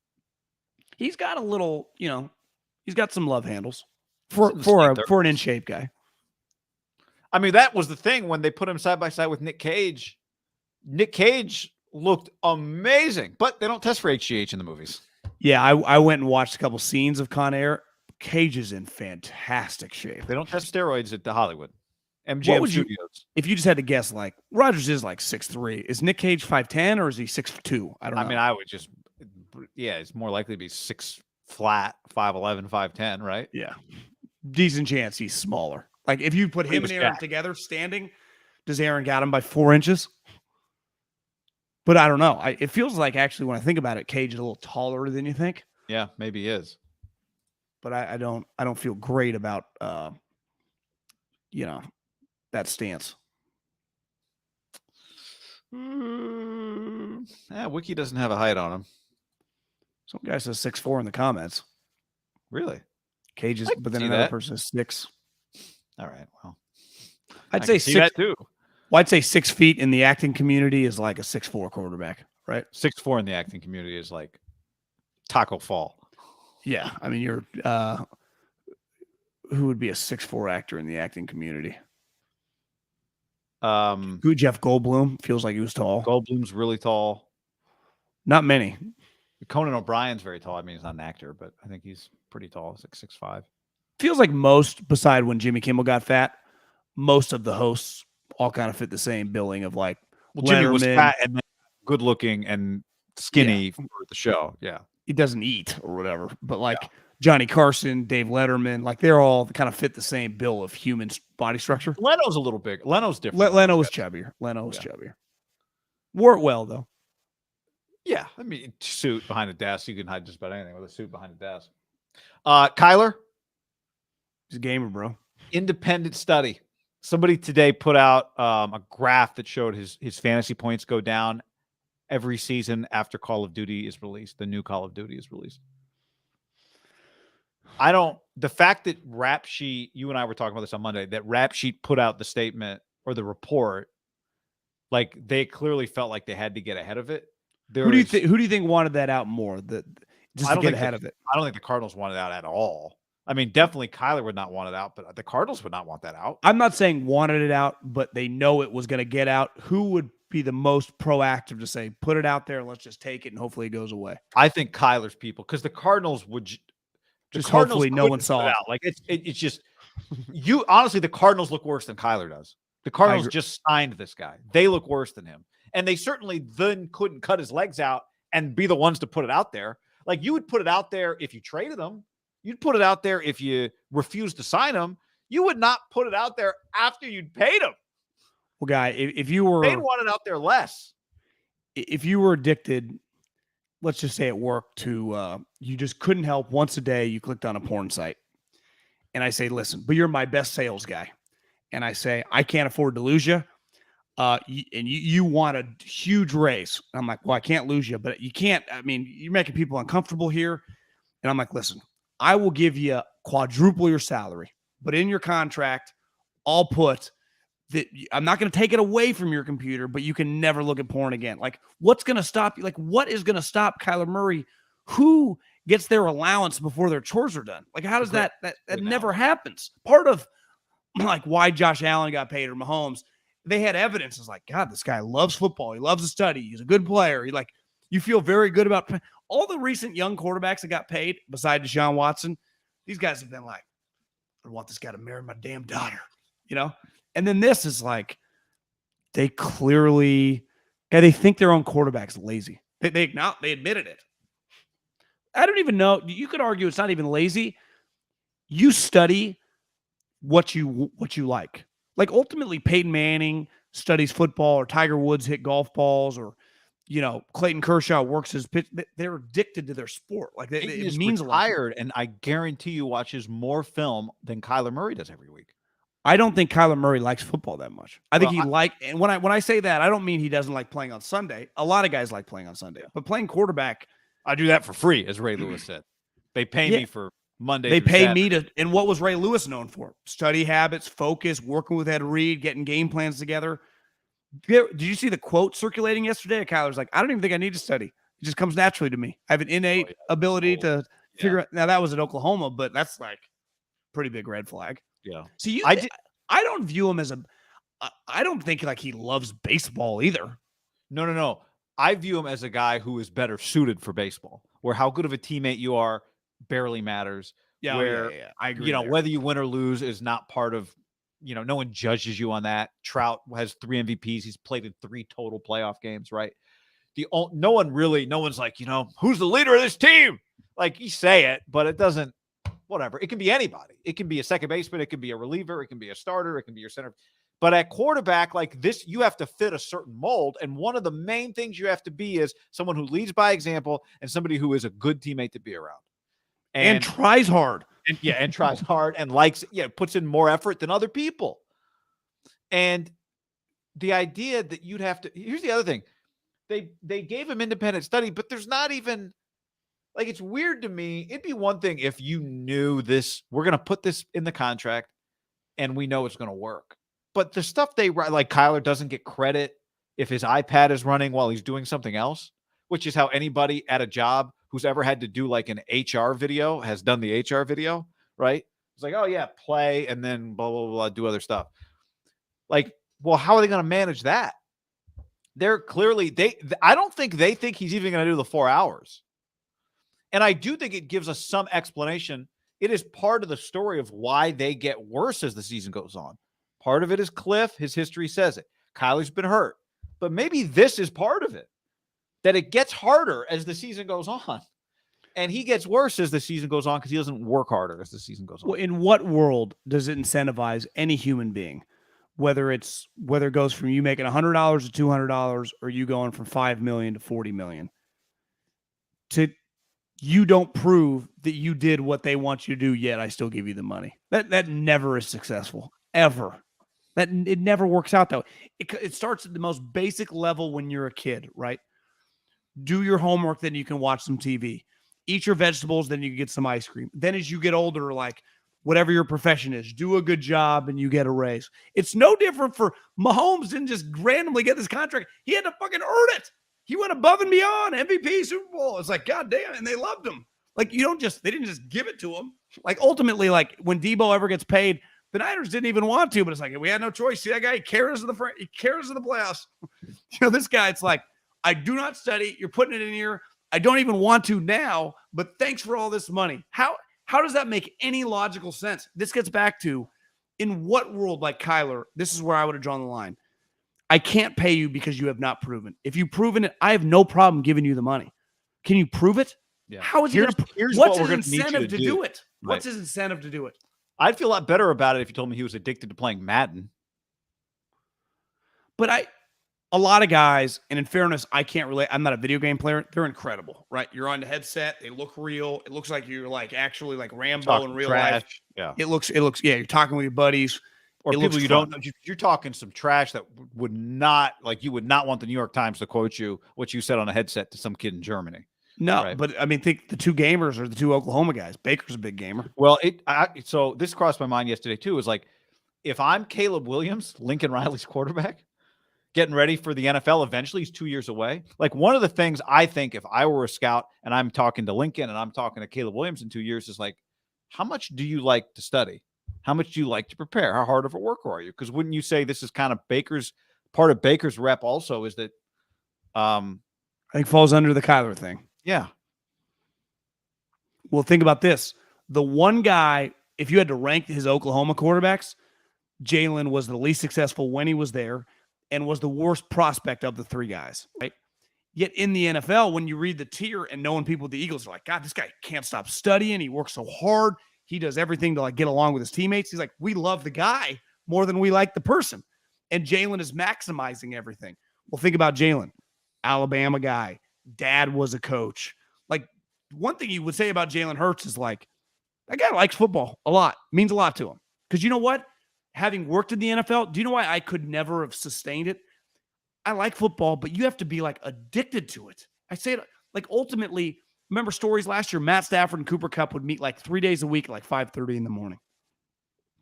He's got a little, he's got some love handles for an in shape guy. I mean, that was the thing when they put him side by side with Nick Cage. Nick Cage looked amazing, but they don't test for HGH in the movies. Yeah, I went and watched a couple scenes of Con Air. Cage is in fantastic shape. They don't test steroids at the Hollywood. MGM Studios. If you just had to guess, like, Rodgers is like 6'3". Is Nick Cage 5'10" or is he 6'2"? I don't know. I mean, I would just, it's more likely to be 6 flat, 5'11", 5'10", right? Yeah. Decent chance he's smaller. Like, if you put him and Aaron together standing, does Aaron got him by 4 inches? But I don't know. It feels like, actually, when I think about it, Cage is a little taller than you think. Yeah, maybe he is. But I don't feel great about that stance. Wiki doesn't have a height on him. Some guy says 6'4" in the comments. Really? Cage is, but then another person is 6. All right. Well, I'd say 6 that too. Well, I'd say 6 feet in the acting community is like a 6'4" quarterback, right? 6'4" in the acting community is like Taco Fall. Yeah, I mean, you're who would be a 6'4" actor in the acting community? Who, Jeff Goldblum feels like he was tall. Goldblum's really tall. Not many. Conan O'Brien's very tall. I mean, he's not an actor, but I think he's pretty tall. He's like 6'5". Feels like most, beside when Jimmy Kimmel got fat, most of the hosts all kind of fit the same billing of like Well, Jimmy was Letterman. fat and good looking and skinny for the show. Yeah. He doesn't eat or whatever, but like Johnny Carson, Dave Letterman, like they're all kind of fit the same bill of human body structure. Leno's a little big. Leno's different. Leno was chubbier. Chubbier. Wore it well though. Yeah, I mean, suit behind the desk. You can hide just about anything with a suit behind the desk. Kyler, he's a gamer, bro. Independent study. Somebody today put out a graph that showed his fantasy points go down every season after Call of Duty is released. The new Call of Duty is released. The fact that Rap Sheet, you and I were talking about this on Monday, that Rap Sheet put out the statement or the report, like they clearly felt like they had to get ahead of it. Who do you think wanted that out more? Just to get ahead of it. I don't think the Cardinals wanted it out at all. I mean, definitely Kyler would not want it out, but the Cardinals would not want that out. I'm not saying wanted it out, but they know it was going to get out. Who would be the most proactive to say, put it out there and let's just take it and hopefully it goes away? I think Kyler's people, because the Cardinals would just hopefully no one saw it. Like it's just honestly, the Cardinals look worse than Kyler does. The Cardinals just signed this guy. They look worse than him. And they certainly then couldn't cut his legs out and be the ones to put it out there. Like you would put it out there if you traded him. You'd put it out there if you refused to sign him. You would not put it out there after you'd paid him. Well, guy, if you were... They'd want it out there less. If you were addicted, let's just say at work, to you just couldn't help once a day, you clicked on a porn site. And I say, listen, but you're my best sales guy. And I say, I can't afford to lose you. You want a huge raise. I'm like, well, I can't lose you, but you can't. I mean, you're making people uncomfortable here. And I'm like, listen, I will give you quadruple your salary, but in your contract, I'll put that I'm not going to take it away from your computer, but you can never look at porn again. Like, what's going to stop you? Like, what is going to stop Kyler Murray? Who gets their allowance before their chores are done? Like, how does that never happens? Part of like why Josh Allen got paid or Mahomes, they had evidence. It's like, God, this guy loves football. He loves to study. He's a good player. You feel very good about all the recent young quarterbacks that got paid beside Deshaun Watson. These guys have been like, I want this guy to marry my damn daughter, And then this is like, they clearly, they think their own quarterback's lazy. They admitted it. I don't even know. You could argue it's not even lazy. You study what you like. Like ultimately Peyton Manning studies football, or Tiger Woods hit golf balls, or Clayton Kershaw works his pitch. They're addicted to their sport. Like it means retired, and I guarantee you watches more film than Kyler Murray does every week. I don't think Kyler Murray likes football that much. I think and when I say that, I don't mean he doesn't like playing on Sunday. A lot of guys like playing on Sunday, but playing quarterback, I do that for free, as Ray Lewis said. They pay me for Monday. They pay me to, and what was Ray Lewis known for? Study habits, focus, working with Ed Reed, getting game plans together. Did you see the quote circulating yesterday? Kyler's like, I don't even think I need to study. It just comes naturally to me. I have an innate ability to figure out. Now that was at Oklahoma, but that's like pretty big red flag. Yeah. So I don't view him as I don't think like he loves baseball either. No. I view him as a guy who is better suited for baseball, where how good of a teammate you are barely matters. Yeah. I agree. Whether you win or lose is not part of, no one judges you on that. Trout has 3 MVPs. He's played in 3 total playoff games, right? No one's like, who's the leader of this team? Like you say it, but it doesn't, whatever. It can be anybody. It can be a second baseman. It can be a reliever. It can be a starter. It can be your center. But at quarterback like this, you have to fit a certain mold. And one of the main things you have to be is someone who leads by example and somebody who is a good teammate to be around. And tries hard. And tries hard and puts in more effort than other people. And the idea that you'd have to, here's the other thing. They gave him independent study, but there's not even, like, it's weird to me. It'd be one thing if you knew this, we're going to put this in the contract and we know it's going to work. But the stuff they write, like Kyler doesn't get credit if his iPad is running while he's doing something else, which is how anybody at a job who's ever had to do like an HR video has done the HR video, right? It's like, oh yeah, play and then blah, blah, blah, do other stuff. Like, well, how are they going to manage that? They're clearly, I don't think they think he's even going to do the 4 hours. And I do think it gives us some explanation. It is part of the story of why they get worse as the season goes on. Part of it is Cliff. His history says it. Kyler's been hurt. But maybe this is part of it, that it gets harder as the season goes on. And he gets worse as the season goes on because he doesn't work harder as the season goes on. Well, in what world does it incentivize any human being, whether it goes from you making $100 to $200 or you going from $5 million to $40 million, to you don't prove that you did what they want you to do, yet I still give you the money? That never is successful, ever. That it never works out that way. It starts at the most basic level when you're a kid, right? Do your homework, then you can watch some TV. Eat your vegetables, then you get some ice cream. Then as you get older, like whatever your profession is, do a good job and you get a raise. It's no different for Mahomes. Didn't just randomly get this contract. He had to fucking earn it. He went above and beyond. MVP, Super Bowl. It's like, God damn, and they loved him. Like, they didn't just give it to him. Like, ultimately, like when Debo ever gets paid, the Niners didn't even want to, but it's like, we had no choice. See that guy? He cares of the playoffs. This guy, it's like, I do not study. You're putting it in here. I don't even want to now, but thanks for all this money. How does that make any logical sense? This gets back to, in what world, like Kyler, this is where I would have drawn the line. I can't pay you because you have not proven. If you've proven it, I have no problem giving you the money. Can you prove it? Yeah. How is he going to? What's his incentive to do it? Right. What's his incentive to do it? I'd feel a lot better about it if you told me he was addicted to playing Madden. But a lot of guys, and in fairness, I can't relate. I'm not a video game player. They're incredible, right? You're on the headset. They look real. It looks like you're like actually like Rambo in real life. Yeah. It looks, yeah, you're talking with your buddies. Or people you don't know. You're talking some trash that would not, like, you would not want the New York Times to quote you what you said on a headset to some kid in Germany. No, right? But I mean, think the two gamers are the two Oklahoma guys. Baker's a big gamer. Well, so this crossed my mind yesterday too, is like, if I'm Caleb Williams, Lincoln Riley's quarterback, getting ready for the NFL eventually, he's 2 years away. Like, one of the things I think, if I were a scout and I'm talking to Lincoln and I'm talking to Caleb Williams in 2 years, is like, how much do you like to study? How much do you like to prepare? How hard of a worker are you? Because wouldn't you say this is kind of part of Baker's rep also, is that I think falls under the Kyler thing. Yeah. Well, think about this. The one guy, if you had to rank his Oklahoma quarterbacks, Jalen was the least successful when he was there and was the worst prospect of the three guys, right? Yet in the NFL, when you read the tier and knowing people at the Eagles are like, God, this guy can't stop studying. He works so hard. He does everything to like get along with his teammates. He's like, we love the guy more than we like the person. And Jalen is maximizing everything. Well, think about Jalen, Alabama guy. Dad was a coach. Like, one thing you would say about Jalen Hurts is like, that guy likes football a lot. Means a lot to him. Because you know what? Having worked in the NFL, do you know why I could never have sustained it? I like football, but you have to be like addicted to it. I say it like, ultimately, remember stories last year, Matt Stafford and Cooper Kupp would meet like 3 days a week at like 5:30 in the morning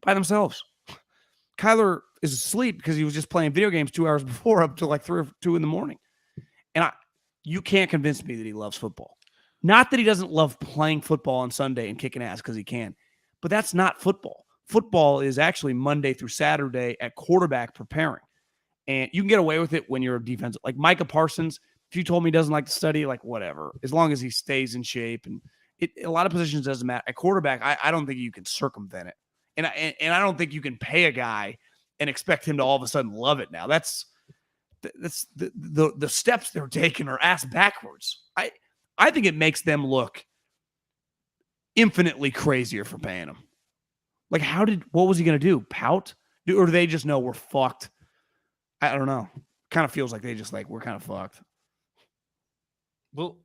by themselves. Kyler is asleep because he was just playing video games 2 hours before up to like 3 or 2 in the morning. And you can't convince me that he loves football. Not that he doesn't love playing football on Sunday and kicking ass because he can, but that's not football. Football is actually Monday through Saturday at quarterback preparing. And you can get away with it when you're a defensive. Like Micah Parsons, if you told me he doesn't like to study, like whatever, as long as he stays in shape. And a lot of positions doesn't matter. At quarterback, I don't think you can circumvent it. And I don't think you can pay a guy and expect him to all of a sudden love it now. That's the steps they're taking are ass backwards. I think it makes them look infinitely crazier for paying him. Like, what was he going to do? Pout? Or do they just know we're fucked? I don't know. Kind of feels like they just like, we're kind of fucked. Well,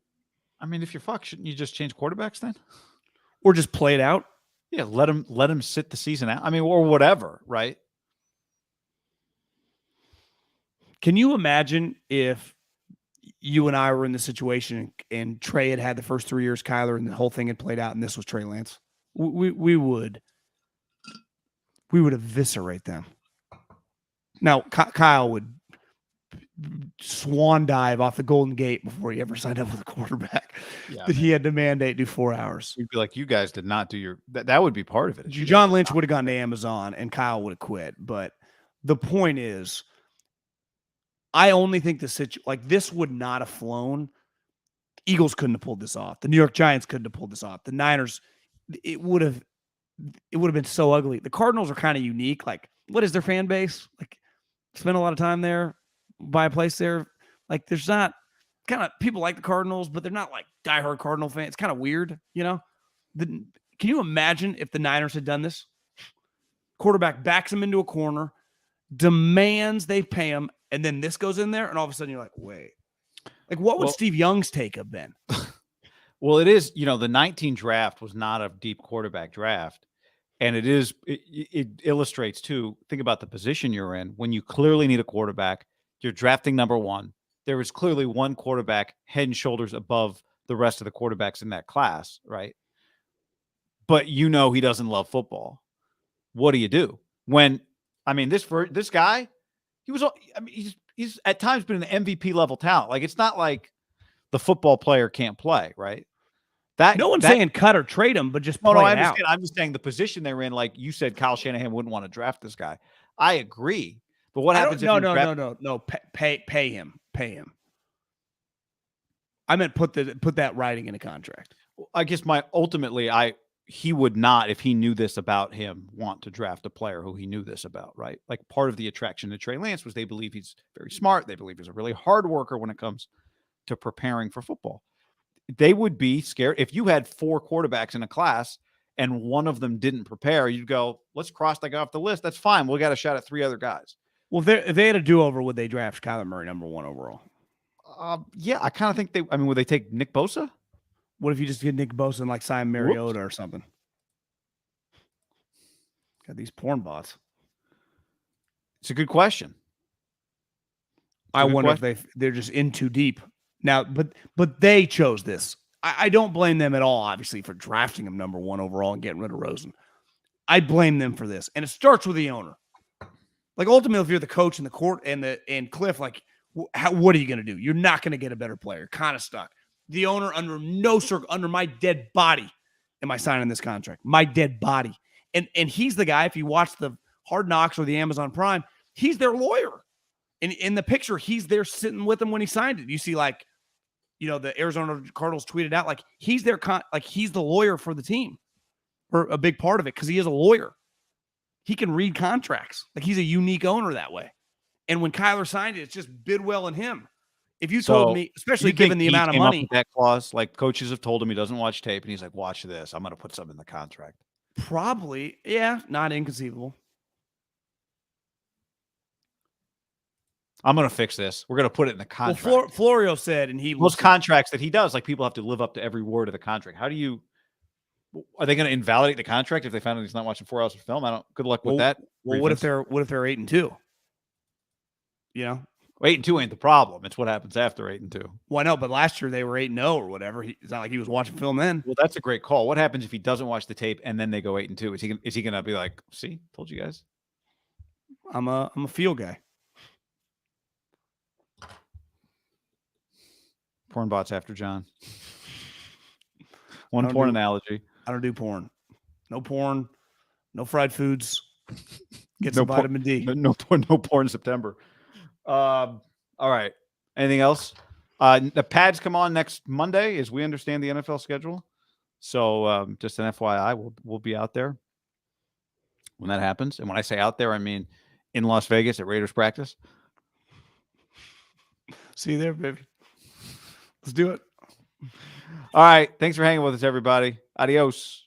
I mean, if you're fucked, shouldn't you just change quarterbacks then? Or just play it out? Yeah, let him sit the season out. I mean, or whatever, right? Can you imagine if you and I were in the situation and Trey had the first 3 years, Kyler, and the whole thing had played out, and this was Trey Lance? We would eviscerate them. Now, Kyle would swan dive off the Golden Gate before he ever signed up with a quarterback that he had to mandate do 4 hours. You'd be like, you guys did not do your that would be part of it. John Lynch would have gone to Amazon and Kyle would have quit. But the point is, I only think this would not have flown. Eagles couldn't have pulled this off. The New York Giants couldn't have pulled this off. The Niners, it would have been so ugly. The Cardinals are kind of unique. Like, what is their fan base? Like, spend a lot of time there. by a place there. Like, there's not kind of people like the Cardinals, but they're not like diehard Cardinal fans. It's kind of weird, you know? Can you imagine if the Niners had done this? Quarterback backs him into a corner, demands they pay him, and then this goes in there, and all of a sudden you're like, wait. Like, what would Steve Young's take have been? Well, it is, the 19 draft was not a deep quarterback draft. And it illustrates too, think about the position you're in. When you clearly need a quarterback, you're drafting number one. There is clearly one quarterback head and shoulders above the rest of the quarterbacks in that class, right? But he doesn't love football. What do you do? This guy, he's at times been an MVP level talent. Like, it's not like the football player can't play, right? No one's saying cut or trade him, but just play I it out. understand. I'm just saying the position they're in. Like you said, Kyle Shanahan wouldn't want to draft this guy. I agree, but what happens? No. Pay him. I meant put that writing in a contract. I guess he would not, if he knew this about him, want to draft a player who he knew this about, right? Like, part of the attraction to Trey Lance was they believe he's very smart. They believe he's a really hard worker when it comes to preparing for football. They would be scared if you had 4 quarterbacks in a class and one of them didn't prepare. You'd go, let's cross that guy off the list. That's fine. We got a shot at 3 other guys. Well, if they had a do-over, would they draft Kyler Murray number 1 overall? Yeah, I kind of think would they take Nick Bosa? What if you just get Nick Bosa and like sign Mariota or something? Got these porn bots. It's a good question. I wonder if they're just in too deep. Now, but they chose this. I don't blame them at all, obviously, for drafting him number 1 overall and getting rid of Rosen. I blame them for this. And it starts with the owner. Like, ultimately, if you're the coach and the court and Cliff, like, what are you going to do? You're not going to get a better player. Kind of stuck. The owner, under my dead body, am I signing this contract? My dead body. And he's the guy, if you watch the Hard Knocks or the Amazon Prime, he's their lawyer. In the picture, he's there sitting with him when he signed it. You see, like, the Arizona Cardinals tweeted out, like, he's he's the lawyer for the team, or a big part of it, because he is a lawyer. He can read contracts. Like, he's a unique owner that way. And when Kyler signed it, it's just Bidwell and him. If you told me, especially given the amount of money, that clause, like, coaches have told him he doesn't watch tape, and he's like, watch this. I'm going to put something in the contract. Probably, yeah, not inconceivable. I'm going to fix this. We're going to put it in the contract. Well, Florio said, and most contracts that he does, like, people have to live up to every word of the contract. Are they going to invalidate the contract if they found out he's not watching 4 hours of film? Good luck with that. Well, what if they're 8-2? 8-2 ain't the problem. It's what happens after 8-2. Well, I know, but last year they were 8-0 or whatever. It's not like he was watching film then. Well, that's a great call. What happens if he doesn't watch the tape and then they go 8-2? Is he going to be like, see, told you guys? I'm a field guy. Porn bots after John. One porn analogy. I don't do porn. No porn. No fried foods. Get some vitamin D. No porn September. All right. Anything else? The pads come on next Monday, as we understand the NFL schedule. So just an FYI, we'll be out there when that happens. And when I say out there, I mean in Las Vegas at Raiders practice. See you there, baby. Let's do it. All right. Thanks for hanging with us, everybody. Adios.